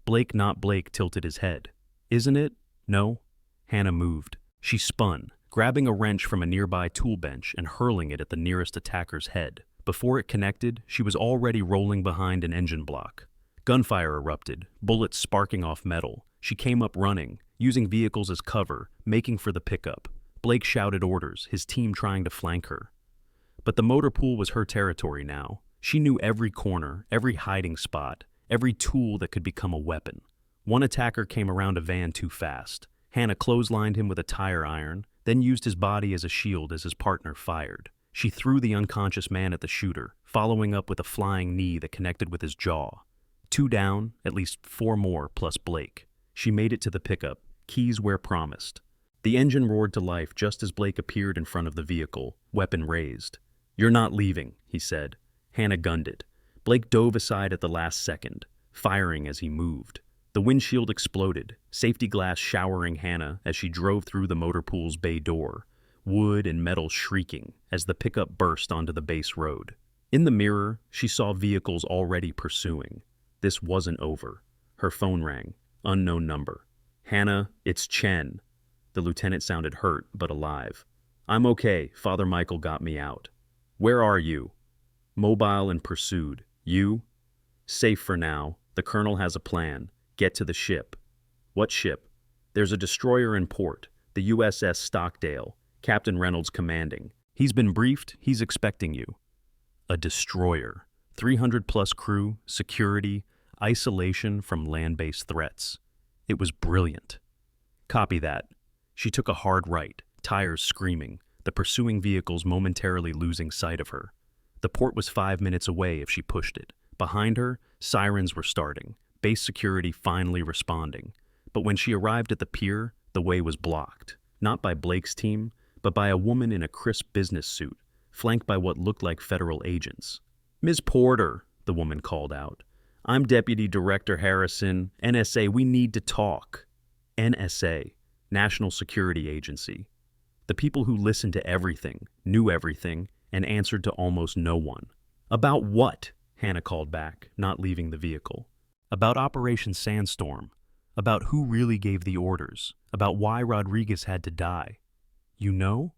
Blake, not Blake, tilted his head. "Isn't it? No?" Hannah moved. She spun, grabbing a wrench from a nearby tool bench and hurling it at the nearest attacker's head. Before it connected, she was already rolling behind an engine block. Gunfire erupted, bullets sparking off metal. She came up running, using vehicles as cover, making for the pickup. Blake shouted orders, his team trying to flank her. But the motor pool was her territory now. She knew every corner, every hiding spot, every tool that could become a weapon. One attacker came around a van too fast. Hannah clotheslined him with a tire iron, then used his body as a shield as his partner fired. She threw the unconscious man at the shooter, following up with a flying knee that connected with his jaw. 2 down, at least 4 more, plus Blake. She made it to the pickup, keys where promised. The engine roared to life just as Blake appeared in front of the vehicle, weapon raised. "You're not leaving," he said. Hannah gunned it. Blake dove aside at the last second, firing as he moved. The windshield exploded, safety glass showering Hannah as she drove through the motor pool's bay door, wood and metal shrieking as the pickup burst onto the base road. In the mirror, she saw vehicles already pursuing. This wasn't over. Her phone rang. Unknown number. "Hannah, it's Chen." The lieutenant sounded hurt, but alive. "I'm okay. Father Michael got me out." "Where are you?" "Mobile and pursued. You?" "Safe for now. The colonel has a plan. Get to the ship." "What ship?" "There's a destroyer in port, the USS Stockdale. Captain Reynolds commanding. He's been briefed. He's expecting you." A destroyer. 300-plus crew, security, isolation from land-based threats. It was brilliant. "Copy that." She took a hard right, tires screaming, the pursuing vehicles momentarily losing sight of her. The port was 5 minutes away if she pushed it. Behind her, sirens were starting, base security finally responding. But when she arrived at the pier, the way was blocked. Not by Blake's team, but by a woman in a crisp business suit, flanked by what looked like federal agents. "Ms. Porter," the woman called out. "I'm Deputy Director Harrison, NSA, we need to talk." NSA, National Security Agency. The people who listened to everything, knew everything, and answered to almost no one. "About what?" Hannah called back, not leaving the vehicle. "About Operation Sandstorm. About who really gave the orders. About why Rodriguez had to die. You know?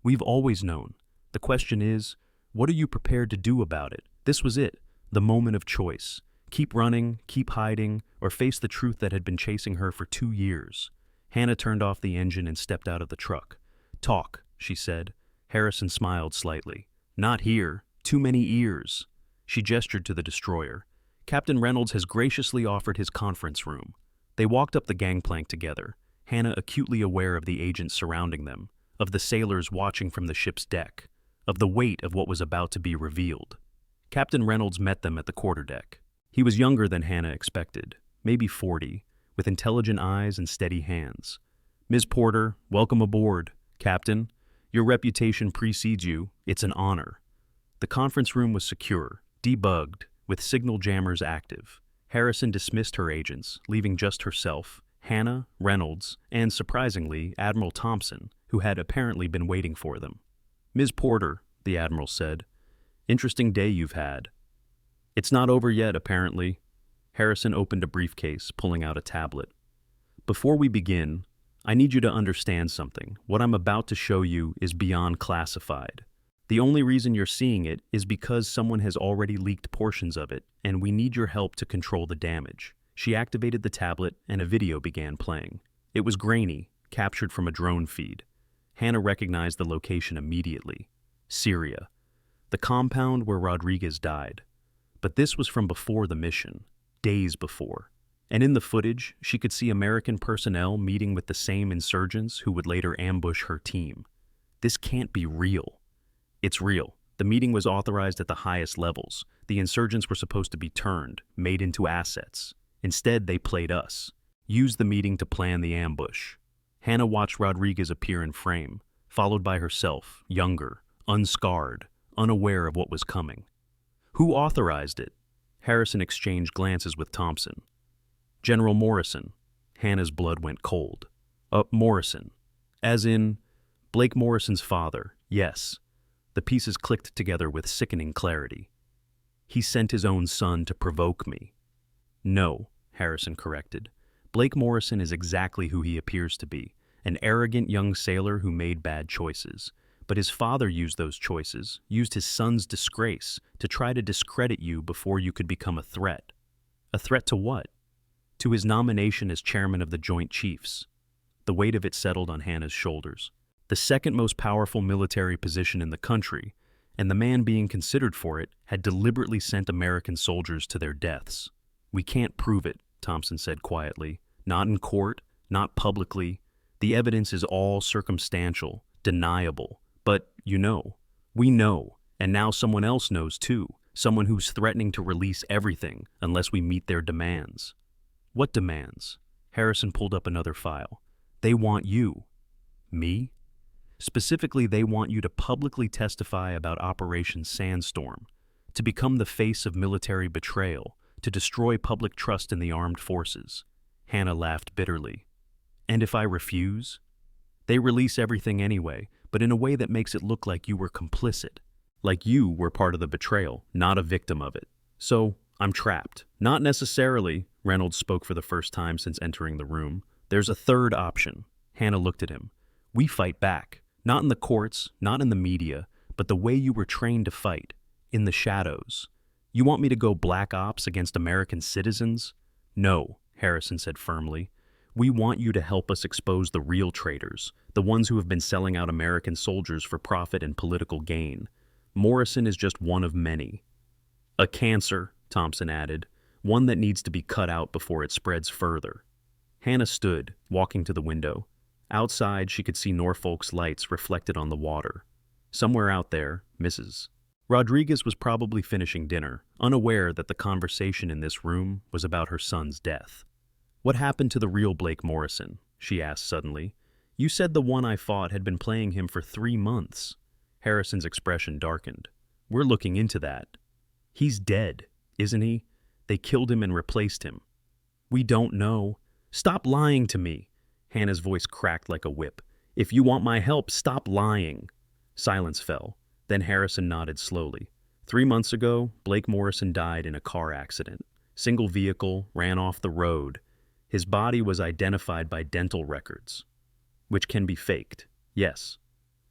We've always known. The question is, what are you prepared to do about it?" This was it, the moment of choice. Keep running, keep hiding, or face the truth that had been chasing her for 2 years. Hannah turned off the engine and stepped out of the truck. "Talk," she said. Harrison smiled slightly. "Not here. Too many ears." She gestured to the destroyer. "Captain Reynolds has graciously offered his conference room." They walked up the gangplank together, Hannah acutely aware of the agents surrounding them, of the sailors watching from the ship's deck, of the weight of what was about to be revealed. Captain Reynolds met them at the quarterdeck. He was younger than Hannah expected, maybe 40, with intelligent eyes and steady hands. "Ms. Porter, welcome aboard. Captain, your reputation precedes you. It's an honor." The conference room was secure, debugged, with signal jammers active. Harrison dismissed her agents, leaving just herself, Hannah, Reynolds, and, surprisingly, Admiral Thompson, who had apparently been waiting for them. "Ms. Porter," the Admiral said, "interesting day you've had." "It's not over yet, apparently." Harrison opened a briefcase, pulling out a tablet. "Before we begin, I need you to understand something. What I'm about to show you is beyond classified. The only reason you're seeing it is because someone has already leaked portions of it, and we need your help to control the damage." She activated the tablet, and a video began playing. It was grainy, captured from a drone feed. Hannah recognized the location immediately. Syria. The compound where Rodriguez died. But this was from before the mission, days before. And in the footage, she could see American personnel meeting with the same insurgents who would later ambush her team. This can't be real. It's real. The meeting was authorized at the highest levels. The insurgents were supposed to be turned, made into assets. Instead, they played us. Used the meeting to plan the ambush. Hannah watched Rodriguez appear in frame, followed by herself, younger, unscarred, unaware of what was coming. Who authorized it? Harrison exchanged glances with Thompson. General Morrison. Hannah's blood went cold. Morrison. As in, Blake Morrison's father, yes. The pieces clicked together with sickening clarity. He sent his own son to provoke me. No, Harrison corrected. Blake Morrison is exactly who he appears to be, an arrogant young sailor who made bad choices. But his father used those choices, used his son's disgrace to try to discredit you before you could become a threat. A threat to what? To his nomination as chairman of the Joint Chiefs. The weight of it settled on Hannah's shoulders. The second most powerful military position in the country, and the man being considered for it had deliberately sent American soldiers to their deaths. "We can't prove it," Thompson said quietly. "Not in court, not publicly. The evidence is all circumstantial, deniable. But, we know, and now someone else knows too, someone who's threatening to release everything unless we meet their demands." "What demands?" Harrison pulled up another file. They want you. Me? Specifically, they want you to publicly testify about Operation Sandstorm, to become the face of military betrayal, to destroy public trust in the armed forces. Hannah laughed bitterly. And if I refuse? They release everything anyway, but in a way that makes it look like you were complicit. Like you were part of the betrayal, not a victim of it. So, I'm trapped. Not necessarily, Reynolds spoke for the first time since entering the room. There's a third option. Hannah looked at him. We fight back. Not in the courts, not in the media, but the way you were trained to fight. In the shadows. You want me to go black ops against American citizens? No, Harrison said firmly. We want you to help us expose the real traitors, the ones who have been selling out American soldiers for profit and political gain. Morrison is just one of many. A cancer, Thompson added, one that needs to be cut out before it spreads further. Hannah stood, walking to the window. Outside, she could see Norfolk's lights reflected on the water. Somewhere out there, Mrs. Rodriguez was probably finishing dinner, unaware that the conversation in this room was about her son's death. What happened to the real Blake Morrison? She asked suddenly. You said the one I fought had been playing him for 3 months. Harrison's expression darkened. We're looking into that. He's dead, isn't he? They killed him and replaced him. We don't know. Stop lying to me. Hannah's voice cracked like a whip. If you want my help, stop lying. Silence fell. Then Harrison nodded slowly. 3 months ago, Blake Morrison died in a car accident. Single vehicle, ran off the road. His body was identified by dental records, which can be faked, yes.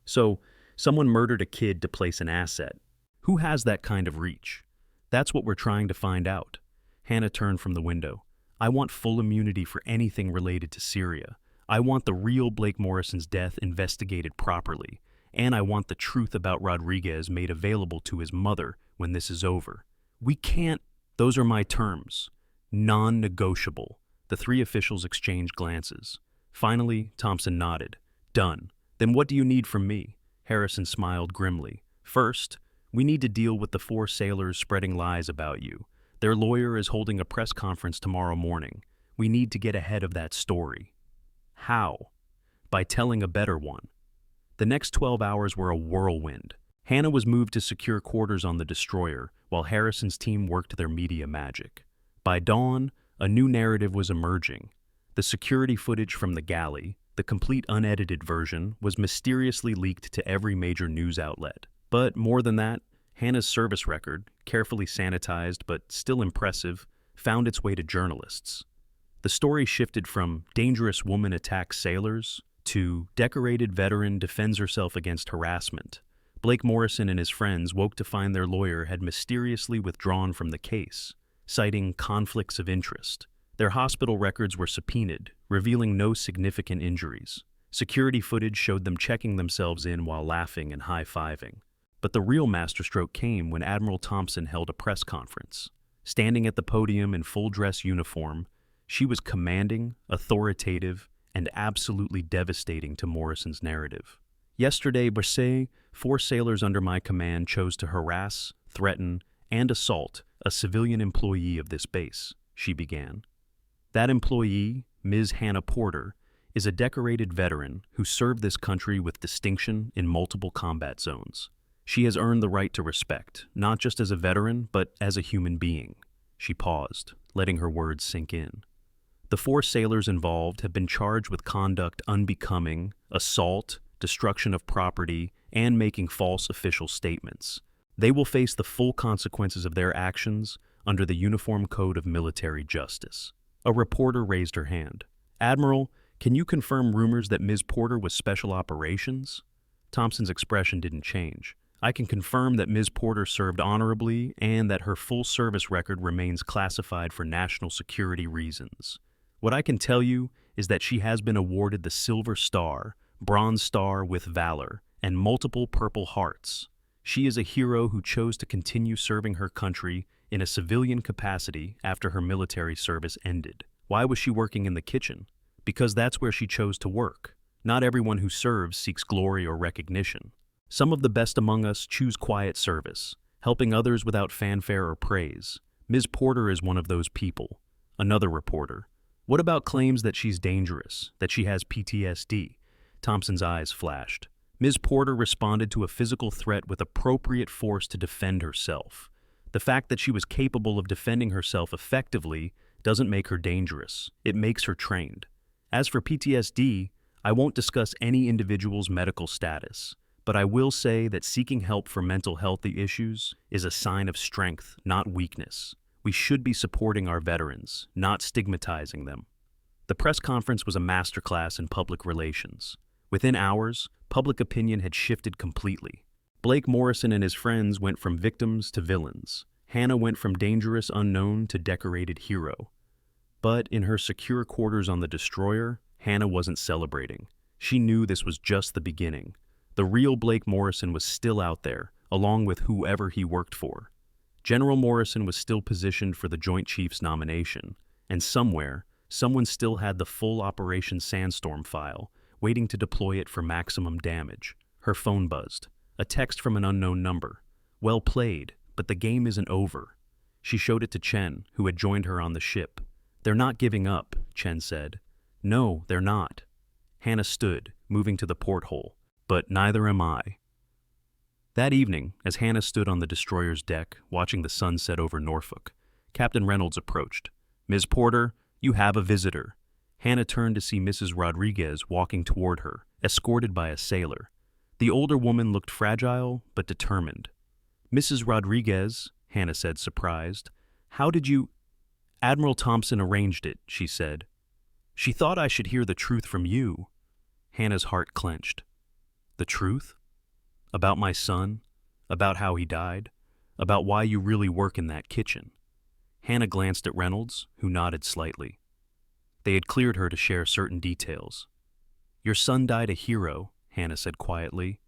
So, someone murdered a kid to place an asset. Who has that kind of reach? That's what we're trying to find out. Hannah turned from the window. I want full immunity for anything related to Syria. I want the real Blake Morrison's death investigated properly. And I want the truth about Rodriguez made available to his mother when this is over. We can't. Those are my terms. Non-negotiable. The 3 officials exchanged glances. Finally, Thompson nodded. Done. Then what do you need from me? Harrison smiled grimly. First, we need to deal with the 4 sailors spreading lies about you. Their lawyer is holding a press conference tomorrow morning. We need to get ahead of that story. How? By telling a better one. The next 12 hours were a whirlwind. Hannah was moved to secure quarters on the destroyer, while Harrison's team worked their media magic. By dawn, a new narrative was emerging. The security footage from the galley, the complete unedited version, was mysteriously leaked to every major news outlet. But more than that, Hannah's service record, carefully sanitized but still impressive, found its way to journalists. The story shifted from dangerous woman attacks sailors to decorated veteran defends herself against harassment. Blake Morrison and his friends woke to find their lawyer had mysteriously withdrawn from the case, citing conflicts of interest. Their hospital records were subpoenaed, revealing no significant injuries. Security footage showed them checking themselves in while laughing and high-fiving. But the real masterstroke came when Admiral Thompson held a press conference. Standing at the podium in full-dress uniform, she was commanding, authoritative, and absolutely devastating to Morrison's narrative. Yesterday, Brisset, 4 sailors under my command chose to harass, threaten, and assault a civilian employee of this base, she began. That employee, Ms. Hannah Porter, is a decorated veteran who served this country with distinction in multiple combat zones. She has earned the right to respect, not just as a veteran, but as a human being. She paused, letting her words sink in. The 4 sailors involved have been charged with conduct unbecoming, assault, destruction of property, and making false official statements. They will face the full consequences of their actions under the Uniform Code of Military Justice. A reporter raised her hand. Admiral, can you confirm rumors that Ms. Porter was Special Operations? Thompson's expression didn't change. I can confirm that Ms. Porter served honorably and that her full service record remains classified for national security reasons. What I can tell you is that she has been awarded the Silver Star, Bronze Star with Valor, and multiple Purple Hearts. She is a hero who chose to continue serving her country in a civilian capacity after her military service ended. Why was she working in the kitchen? Because that's where she chose to work. Not everyone who serves seeks glory or recognition. Some of the best among us choose quiet service, helping others without fanfare or praise. Ms. Porter is one of those people. Another reporter. What about claims that she's dangerous, that she has PTSD? Thompson's eyes flashed. Ms. Porter responded to a physical threat with appropriate force to defend herself. The fact that she was capable of defending herself effectively doesn't make her dangerous. It makes her trained. As for PTSD, I won't discuss any individual's medical status, but I will say that seeking help for mental health issues is a sign of strength, not weakness. We should be supporting our veterans, not stigmatizing them. The press conference was a masterclass in public relations. Within hours, public opinion had shifted completely. Blake Morrison and his friends went from victims to villains. Hannah went from dangerous unknown to decorated hero. But in her secure quarters on the destroyer, Hannah wasn't celebrating. She knew this was just the beginning. The real Blake Morrison was still out there, along with whoever he worked for. General Morrison was still positioned for the Joint Chiefs nomination, and somewhere, someone still had the full Operation Sandstorm file, waiting to deploy it for maximum damage. Her phone buzzed. A text from an unknown number. Well played, but the game isn't over. She showed it to Chen, who had joined her on the ship. They're not giving up, Chen said. No, they're not. Hannah stood, moving to the porthole. But neither am I. That evening, as Hannah stood on the destroyer's deck, watching the sun set over Norfolk, Captain Reynolds approached. Ms. Porter, you have a visitor. Hannah turned to see Mrs. Rodriguez walking toward her, escorted by a sailor. The older woman looked fragile but determined. Mrs. Rodriguez, Hannah said, surprised. How did you... Admiral Thompson arranged it, she said. She thought I should hear the truth from you. Hannah's heart clenched. The truth? About my son? About how he died? About why you really work in that kitchen? Hannah glanced at Reynolds, who nodded slightly. They had cleared her to share certain details. Your son died a hero, Hannah said quietly.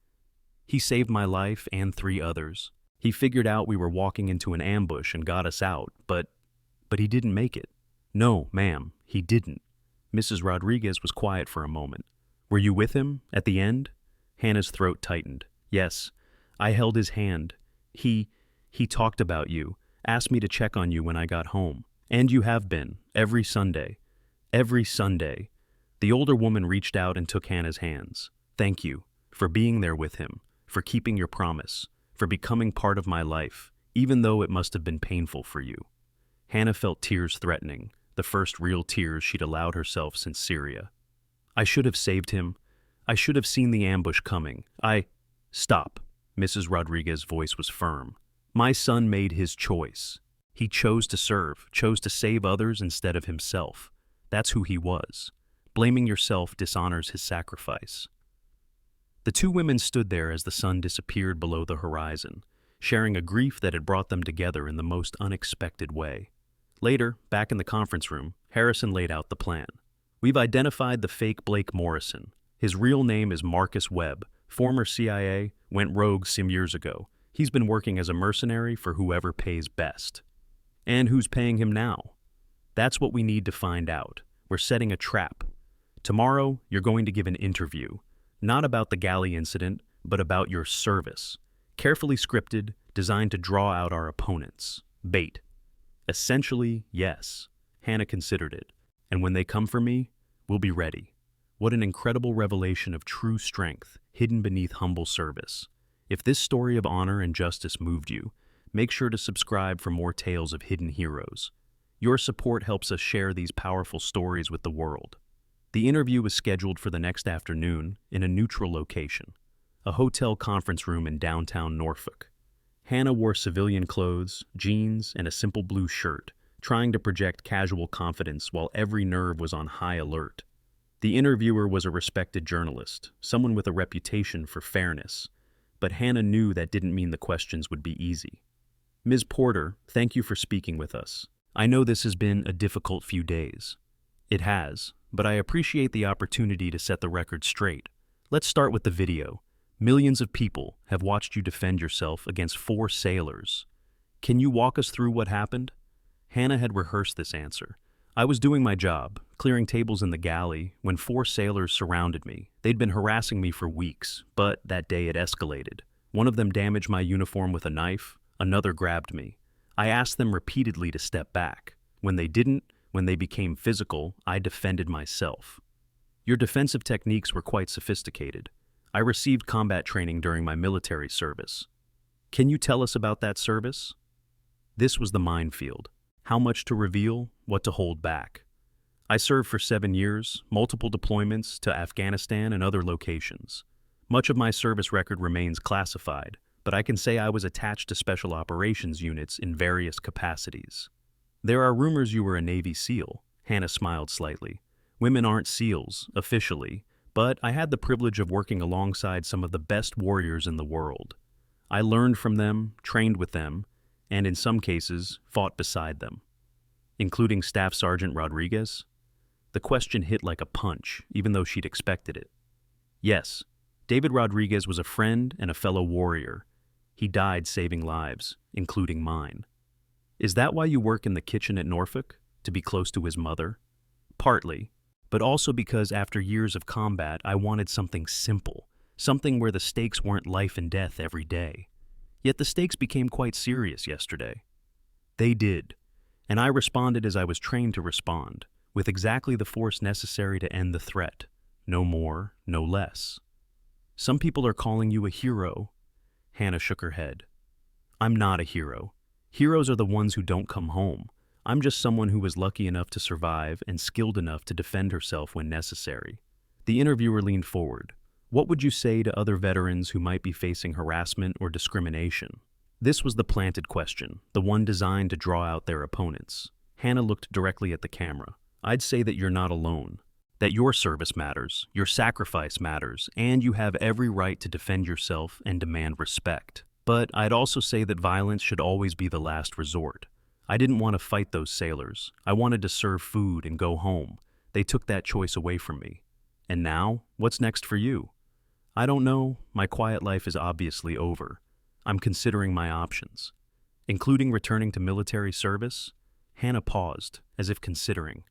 He saved my life and 3 others. He figured out we were walking into an ambush and got us out, but he didn't make it. No, ma'am, he didn't. Mrs. Rodriguez was quiet for a moment. Were you with him at the end? Hannah's throat tightened. Yes, I held his hand. He talked about you, asked me to check on you when I got home. And you have been, every Sunday. Every Sunday. The older woman reached out and took Hannah's hands. Thank you for being there with him, for keeping your promise, for becoming part of my life, even though it must have been painful for you. Hannah felt tears threatening, the first real tears she'd allowed herself since Syria. I should have saved him. I should have seen the ambush coming. Stop. Mrs. Rodriguez's voice was firm. My son made his choice. He chose to serve, chose to save others instead of himself. That's who he was. Blaming yourself dishonors his sacrifice. The 2 women stood there as the sun disappeared below the horizon, sharing a grief that had brought them together in the most unexpected way. Later, back in the conference room, Harrison laid out the plan. We've identified the fake Blake Morrison. His real name is Marcus Webb, former CIA, went rogue some years ago. He's been working as a mercenary for whoever pays best. And who's paying him now? That's what we need to find out. We're setting a trap. Tomorrow, you're going to give an interview. Not about the galley incident, but about your service. Carefully scripted, designed to draw out our opponents. Bait. Essentially, yes. Hannah considered it. And when they come for me, we'll be ready. What an incredible revelation of true strength, hidden beneath humble service. If this story of honor and justice moved you, make sure to subscribe for more tales of hidden heroes. Your support helps us share these powerful stories with the world. The interview was scheduled for the next afternoon in a neutral location, a hotel conference room in downtown Norfolk. Hannah wore civilian clothes, jeans, and a simple blue shirt, trying to project casual confidence while every nerve was on high alert. The interviewer was a respected journalist, someone with a reputation for fairness, but Hannah knew that didn't mean the questions would be easy. Ms. Porter, thank you for speaking with us. I know this has been a difficult few days. It has, but I appreciate the opportunity to set the record straight. Let's start with the video. Millions of people have watched you defend yourself against 4 sailors. Can you walk us through what happened? Hannah had rehearsed this answer. I was doing my job, clearing tables in the galley, when 4 sailors surrounded me. They'd been harassing me for weeks, but that day it escalated. One of them damaged my uniform with a knife, another grabbed me. I asked them repeatedly to step back. When they didn't, When they became physical, I defended myself. Your defensive techniques were quite sophisticated. I received combat training during my military service. Can you tell us about that service? This was the minefield. How much to reveal, what to hold back. I served for 7 years, multiple deployments to Afghanistan and other locations. Much of my service record remains classified, but I can say I was attached to special operations units in various capacities. There are rumors you were a Navy SEAL. Hannah smiled slightly. Women aren't SEALs, officially, but I had the privilege of working alongside some of the best warriors in the world. I learned from them, trained with them, and in some cases, fought beside them. Including Staff Sergeant Rodriguez? The question hit like a punch, even though she'd expected it. Yes, David Rodriguez was a friend and a fellow warrior. He died saving lives, including mine. Is that why you work in the kitchen at Norfolk? To be close to his mother? Partly, but also because after years of combat, I wanted something simple, something where the stakes weren't life and death every day. Yet the stakes became quite serious yesterday. They did, and I responded as I was trained to respond, with exactly the force necessary to end the threat. No more, no less. Some people are calling you a hero. Hannah shook her head. I'm not a hero. Heroes are the ones who don't come home. I'm just someone who was lucky enough to survive and skilled enough to defend herself when necessary. The interviewer leaned forward. What would you say to other veterans who might be facing harassment or discrimination? This was the planted question, the one designed to draw out their opponents. Hannah looked directly at the camera. I'd say that you're not alone, that your service matters, your sacrifice matters, and you have every right to defend yourself and demand respect. But I'd also say that violence should always be the last resort. I didn't want to fight those sailors. I wanted to serve food and go home. They took that choice away from me. And now, what's next for you? I don't know. My quiet life is obviously over. I'm considering my options. Including returning to military service? Hannah paused, as if considering.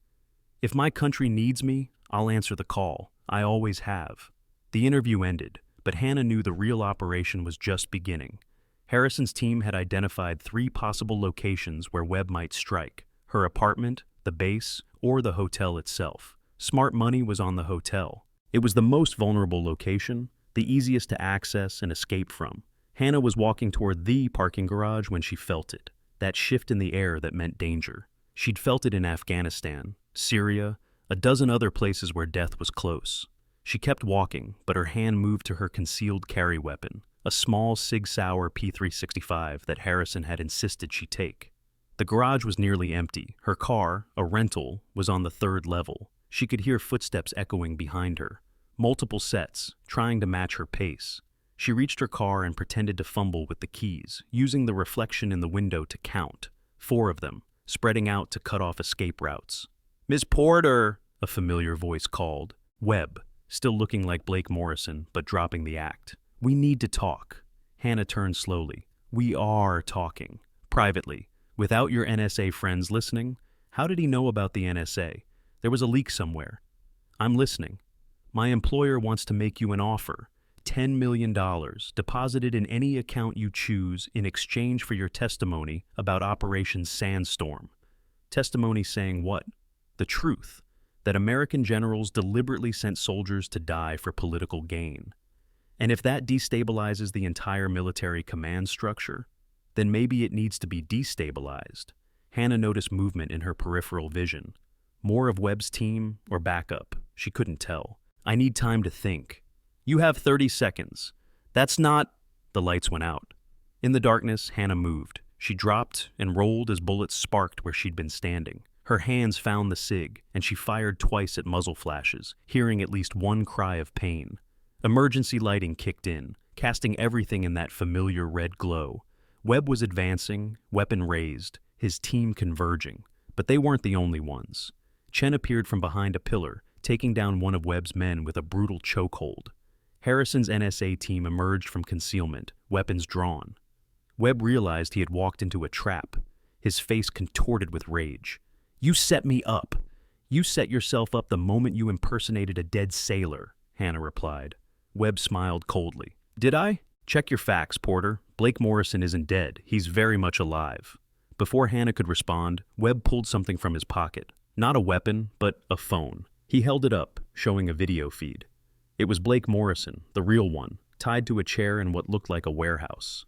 If my country needs me, I'll answer the call. I always have. The interview ended, but Hannah knew the real operation was just beginning. Harrison's team had identified 3 possible locations where Webb might strike: her apartment, the base, or the hotel itself. Smart money was on the hotel. It was the most vulnerable location, the easiest to access and escape from. Hannah was walking toward the parking garage when she felt it, that shift in the air that meant danger. She'd felt it in Afghanistan, Syria, a dozen other places where death was close. She kept walking, but her hand moved to her concealed carry weapon, a small Sig Sauer P365 that Harrison had insisted she take. The garage was nearly empty. Her car, a rental, was on the 3rd level. She could hear footsteps echoing behind her. Multiple sets, trying to match her pace. She reached her car and pretended to fumble with the keys, using the reflection in the window to count. 4 of them, spreading out to cut off escape routes. "Miss Porter," a familiar voice called. Webb, still looking like Blake Morrison, but dropping the act. "We need to talk." Hannah turned slowly. "We are talking. Privately. Without your NSA friends listening? How did he know about the NSA? There was a leak somewhere." "I'm listening. My employer wants to make you an offer. $10 million, deposited in any account you choose in exchange for your testimony about Operation Sandstorm." Testimony saying what? The truth. That American generals deliberately sent soldiers to die for political gain. And if that destabilizes the entire military command structure, then maybe it needs to be destabilized. Hannah noticed movement in her peripheral vision. More of Webb's team or backup, she couldn't tell. "I need time to think." "You have 30 seconds. That's not..." The lights went out. In the darkness, Hannah moved. She dropped and rolled as bullets sparked where she'd been standing. Her hands found the SIG, and she fired twice at muzzle flashes, hearing at least one cry of pain. Emergency lighting kicked in, casting everything in that familiar red glow. Webb was advancing, weapon raised, his team converging. But they weren't the only ones. Chen appeared from behind a pillar, taking down one of Webb's men with a brutal chokehold. Harrison's NSA team emerged from concealment, weapons drawn. Webb realized he had walked into a trap, his face contorted with rage. "You set me up. You set yourself up the moment you impersonated a dead sailor," Hannah replied. Webb smiled coldly. "Did I? Check your facts, Porter. Blake Morrison isn't dead. He's very much alive." Before Hannah could respond, Webb pulled something from his pocket. Not a weapon, but a phone. He held it up, showing a video feed. It was Blake Morrison, the real one, tied to a chair in what looked like a warehouse.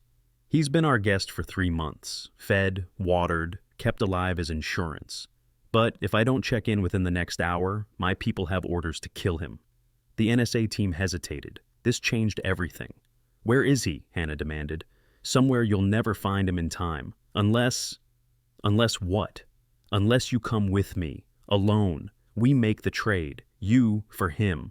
He's been our guest for 3 months, fed, watered, kept alive as insurance. But if I don't check in within the next hour, my people have orders to kill him. The NSA team hesitated. This changed everything. Where is he? Hannah demanded. Somewhere you'll never find him in time. Unless what? Unless you come with me, alone. We make the trade. You for him.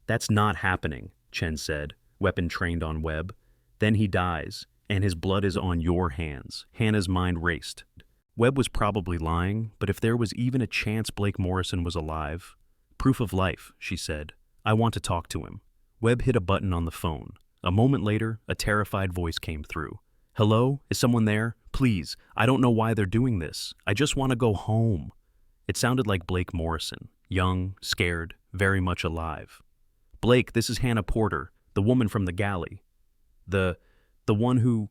That's not happening, Chen said, weapon trained on Webb. Then he dies, and his blood is on your hands. Hannah's mind raced. Webb was probably lying, but if there was even a chance Blake Morrison was alive... Proof of life, she said. I want to talk to him. Webb hit a button on the phone. A moment later, a terrified voice came through. Hello? Is someone there? Please, I don't know why they're doing this. I just want to go home. It sounded like Blake Morrison, young, scared, very much alive. Blake, this is Hannah Porter, the woman from the galley. The one who...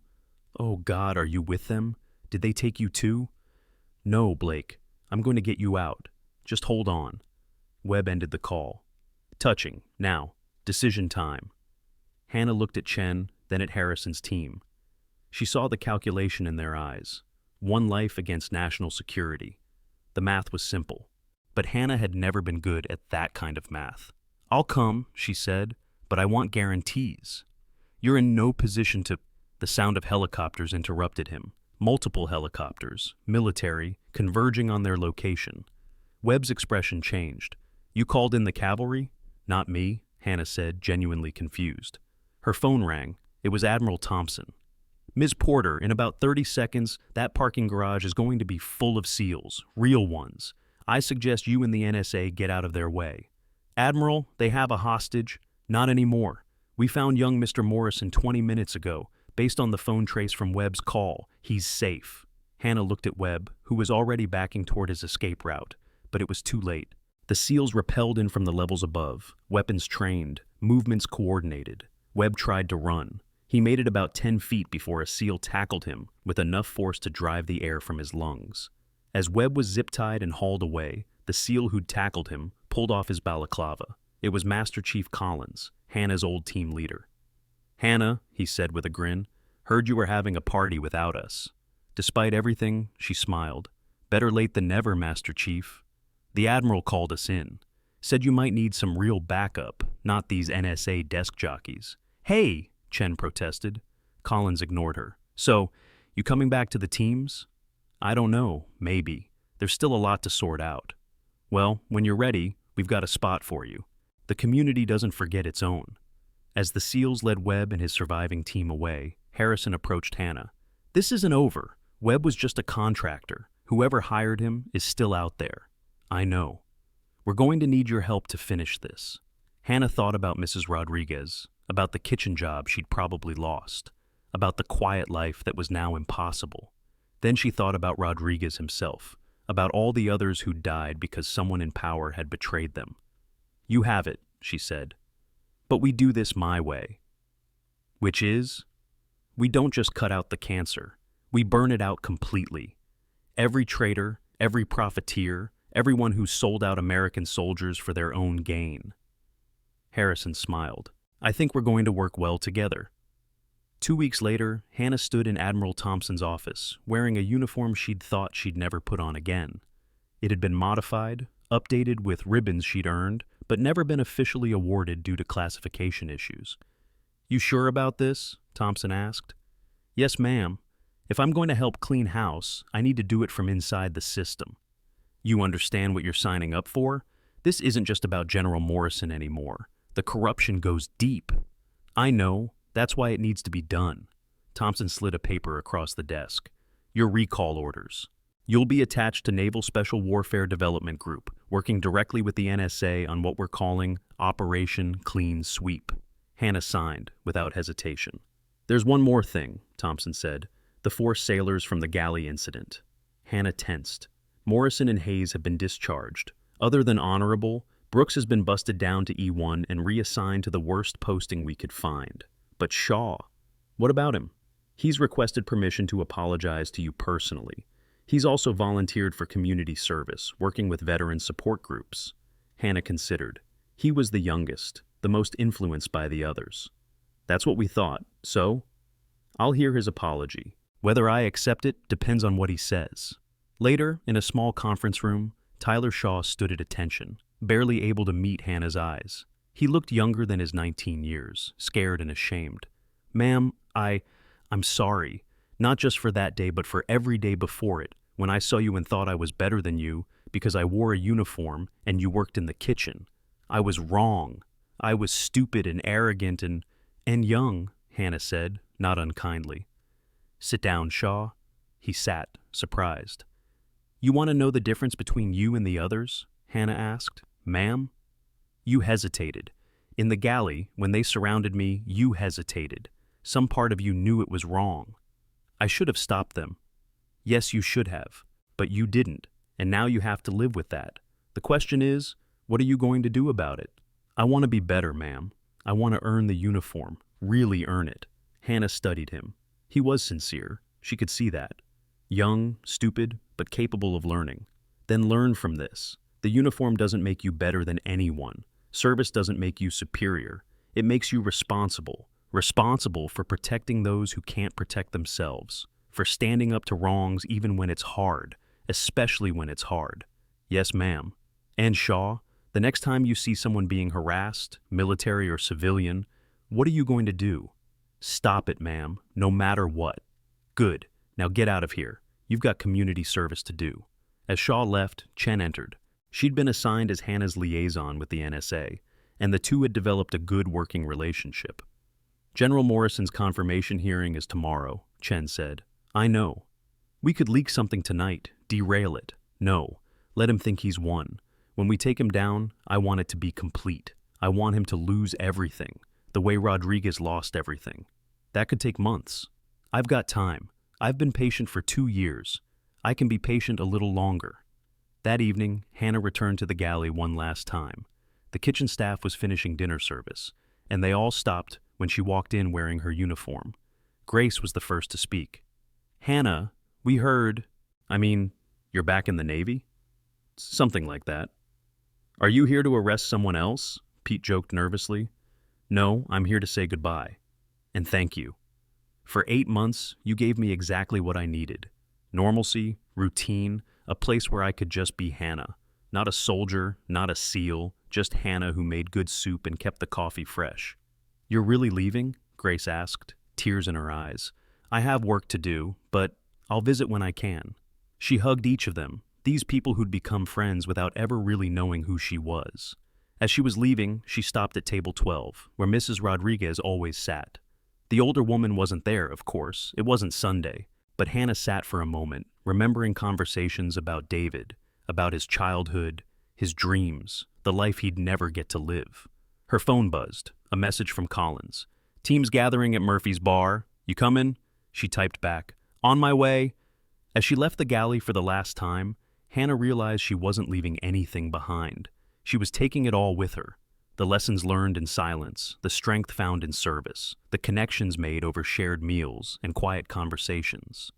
Oh God, are you with them? Did they take you too? No, Blake. I'm going to get you out. Just hold on. Webb ended the call. Touching. Now. Decision time. Hannah looked at Chen, then at Harrison's team. She saw the calculation in their eyes. One life against national security. The math was simple. But Hannah had never been good at that kind of math. I'll come, she said, but I want guarantees. You're in no position to... The sound of helicopters interrupted him. Multiple helicopters, military, converging on their location. Webb's expression changed. You called in the cavalry? Not me, Hannah said, genuinely confused. Her phone rang. It was Admiral Thompson. Ms. Porter, in about 30 seconds, that parking garage is going to be full of SEALs, real ones. I suggest you and the NSA get out of their way. Admiral, they have a hostage. Not anymore. We found young Mr. Morrison 20 minutes ago. Based on the phone trace from Webb's call, he's safe. Hannah looked at Webb, who was already backing toward his escape route, but it was too late. The SEALs rappelled in from the levels above, weapons trained, movements coordinated. Webb tried to run. He made it about 10 feet before a SEAL tackled him with enough force to drive the air from his lungs. As Webb was zip-tied and hauled away, the SEAL who'd tackled him pulled off his balaclava. It was Master Chief Collins, Hannah's old team leader. Hannah, he said with a grin, heard you were having a party without us. Despite everything, she smiled. Better late than never, Master Chief. The Admiral called us in. Said you might need some real backup, not these NSA desk jockeys. Hey, Chen protested. Collins ignored her. So, you coming back to the teams? I don't know, maybe. There's still a lot to sort out. Well, when you're ready, we've got a spot for you. The community doesn't forget its own. As the SEALs led Webb and his surviving team away, Harrison approached Hannah. This isn't over. Webb was just a contractor. Whoever hired him is still out there. I know. We're going to need your help to finish this. Hannah thought about Mrs. Rodriguez, about the kitchen job she'd probably lost, about the quiet life that was now impossible. Then she thought about Rodriguez himself, about all the others who'd died because someone in power had betrayed them. You have it, she said. But we do this my way. Which is? We don't just cut out the cancer. We burn it out completely. Every traitor, every profiteer, everyone who sold out American soldiers for their own gain. Harrison smiled. I think we're going to work well together. 2 weeks later, Hannah stood in Admiral Thompson's office, wearing a uniform she'd thought she'd never put on again. It had been modified, updated with ribbons she'd earned, but never been officially awarded due to classification issues. You sure about this? Thompson asked. Yes, ma'am. If I'm going to help clean house, I need to do it from inside the system. You understand what you're signing up for? This isn't just about General Morrison anymore. The corruption goes deep. I know. That's why it needs to be done. Thompson slid a paper across the desk. Your recall orders. You'll be attached to Naval Special Warfare Development Group, working directly with the NSA on what we're calling Operation Clean Sweep. Hannah signed, without hesitation. There's one more thing, Thompson said. The 4 sailors from the galley incident. Hannah tensed. Morrison and Hayes have been discharged. Other than honorable, Brooks has been busted down to E1 and reassigned to the worst posting we could find. But Shaw, what about him? He's requested permission to apologize to you personally. He's also volunteered for community service, working with veteran support groups. Hannah considered. He was the youngest, the most influenced by the others. That's what we thought, so I'll hear his apology. Whether I accept it depends on what he says. Later, in a small conference room, Tyler Shaw stood at attention, barely able to meet Hannah's eyes. He looked younger than his 19 years, scared and ashamed. "Ma'am, I'm sorry. Not just for that day, but for every day before it, when I saw you and thought I was better than you because I wore a uniform and you worked in the kitchen. I was wrong. I was stupid and arrogant and young," Hannah said, not unkindly. "Sit down, Shaw." He sat, surprised. "You want to know the difference between you and the others?" Hannah asked. "Ma'am?" "You hesitated. In the galley, when they surrounded me, you hesitated. Some part of you knew it was wrong. I should have stopped them. Yes, you should have. But you didn't, and now you have to live with that. The question is, what are you going to do about it?" "I want to be better, ma'am. I want to earn the uniform, really earn it." Hannah studied him. He was sincere. She could see that. Young, stupid, but capable of learning. Then learn from this. The uniform doesn't make you better than anyone. Service doesn't make you superior. It makes you responsible. Responsible for protecting those who can't protect themselves. For standing up to wrongs even when it's hard, especially when it's hard. Yes, ma'am. And Shaw, the next time you see someone being harassed, military or civilian, what are you going to do? Stop it, ma'am, no matter what. Good. Now get out of here. You've got community service to do. As Shaw left, Chen entered. She'd been assigned as Hannah's liaison with the NSA, and the two had developed a good working relationship. "General Morrison's confirmation hearing is tomorrow," Chen said. "I know. We could leak something tonight, derail it. No, let him think he's won. When we take him down, I want it to be complete. I want him to lose everything, the way Rodriguez lost everything. That could take months. I've got time. I've been patient for 2 years. I can be patient a little longer." That evening, Hannah returned to the galley one last time. The kitchen staff was finishing dinner service, and they all stopped when she walked in wearing her uniform. Grace was the first to speak. "Hannah, we heard... you're back in the Navy?" "Something like that." "Are you here to arrest someone else?" Pete joked nervously. "No, I'm here to say goodbye. And thank you. For 8 months, you gave me exactly what I needed. Normalcy, routine, a place where I could just be Hannah. Not a soldier, not a SEAL, just Hannah who made good soup and kept the coffee fresh." "You're really leaving?" Grace asked, tears in her eyes. "I have work to do, but I'll visit when I can." She hugged each of them, these people who'd become friends without ever really knowing who she was. As she was leaving, she stopped at table 12, where Mrs. Rodriguez always sat. The older woman wasn't there, of course. It wasn't Sunday. But Hannah sat for a moment, remembering conversations about David, about his childhood, his dreams, the life he'd never get to live. Her phone buzzed, a message from Collins. "Team's gathering at Murphy's bar. You coming?" She typed back, "On my way." As she left the galley for the last time, Hannah realized she wasn't leaving anything behind. She was taking it all with her. The lessons learned in silence, the strength found in service, the connections made over shared meals and quiet conversations.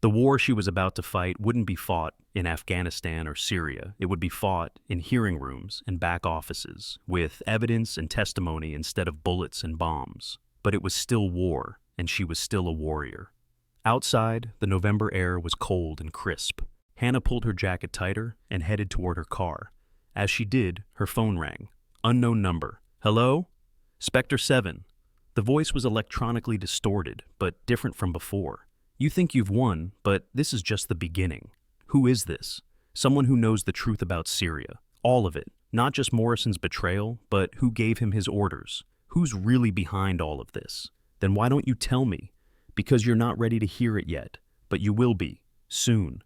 The war she was about to fight wouldn't be fought in Afghanistan or Syria. It would be fought in hearing rooms and back offices, with evidence and testimony instead of bullets and bombs. But it was still war, and she was still a warrior. Outside, the November air was cold and crisp. Hannah pulled her jacket tighter and headed toward her car. As she did, her phone rang. Unknown number. "Hello? Spectre 7. The voice was electronically distorted, but different from before. "You think you've won, but this is just the beginning. Who is this? Someone who knows the truth about Syria. All of it. Not just Morrison's betrayal, but who gave him his orders. Who's really behind all of this? Then why don't you tell me? Because you're not ready to hear it yet. But you will be. Soon."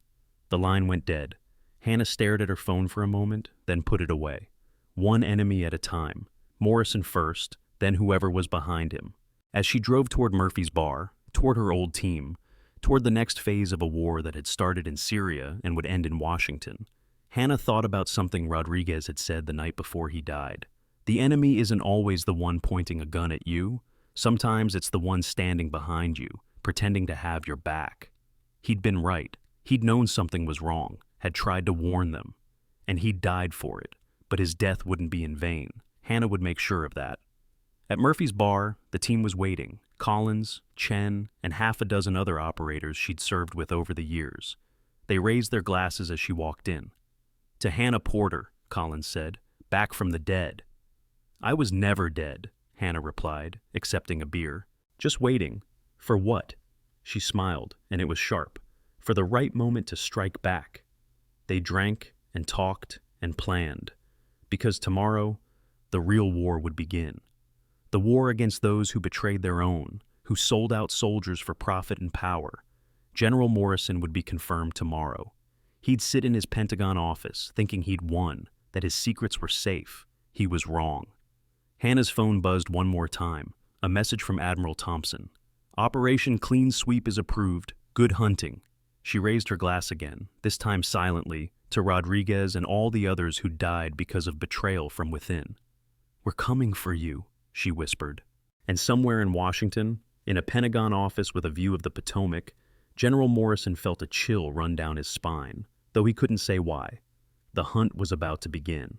The line went dead. Hannah stared at her phone for a moment, then put it away. One enemy at a time. Morrison first, then whoever was behind him. As she drove toward Murphy's bar, toward her old team, toward the next phase of a war that had started in Syria and would end in Washington, Hannah thought about something Rodriguez had said the night before he died. The enemy isn't always the one pointing a gun at you. Sometimes it's the one standing behind you, pretending to have your back. He'd been right. He'd known something was wrong, had tried to warn them, and he'd died for it, but his death wouldn't be in vain. Hannah would make sure of that. At Murphy's bar, the team was waiting. Collins, Chen, and half a dozen other operators she'd served with over the years. They raised their glasses as she walked in. "To Hannah Porter," Collins said, "back from the dead." "I was never dead," Hannah replied, accepting a beer. "Just waiting." "For what?" She smiled, and it was sharp. "For the right moment to strike back." They drank and talked and planned, because tomorrow, the real war would begin. The war against those who betrayed their own, who sold out soldiers for profit and power. General Morrison would be confirmed tomorrow. He'd sit in his Pentagon office, thinking he'd won, that his secrets were safe. He was wrong. Hannah's phone buzzed one more time, a message from Admiral Thompson. "Operation Clean Sweep is approved. Good hunting." She raised her glass again, this time silently, to Rodriguez and all the others who died because of betrayal from within. "We're coming for you," she whispered. And somewhere in Washington, in a Pentagon office with a view of the Potomac, General Morrison felt a chill run down his spine, though he couldn't say why. The hunt was about to begin.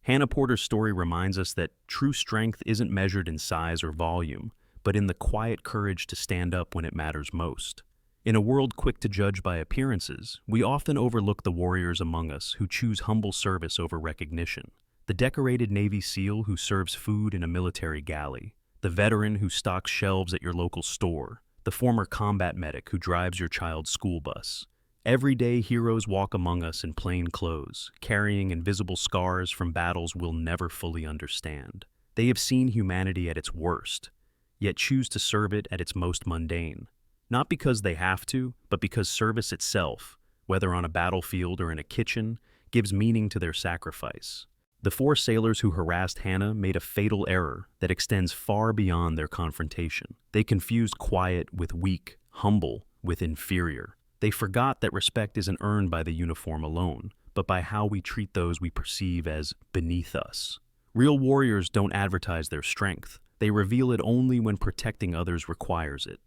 Hannah Porter's story reminds us that true strength isn't measured in size or volume, but in the quiet courage to stand up when it matters most. In a world quick to judge by appearances, we often overlook the warriors among us who choose humble service over recognition. The decorated Navy SEAL who serves food in a military galley, the veteran who stocks shelves at your local store, the former combat medic who drives your child's school bus. Everyday heroes walk among us in plain clothes, carrying invisible scars from battles we'll never fully understand. They have seen humanity at its worst, yet choose to serve it at its most mundane. Not because they have to, but because service itself, whether on a battlefield or in a kitchen, gives meaning to their sacrifice. The 4 sailors who harassed Hannah made a fatal error that extends far beyond their confrontation. They confused quiet with weak, humble with inferior. They forgot that respect isn't earned by the uniform alone, but by how we treat those we perceive as beneath us. Real warriors don't advertise their strength. They reveal it only when protecting others requires it.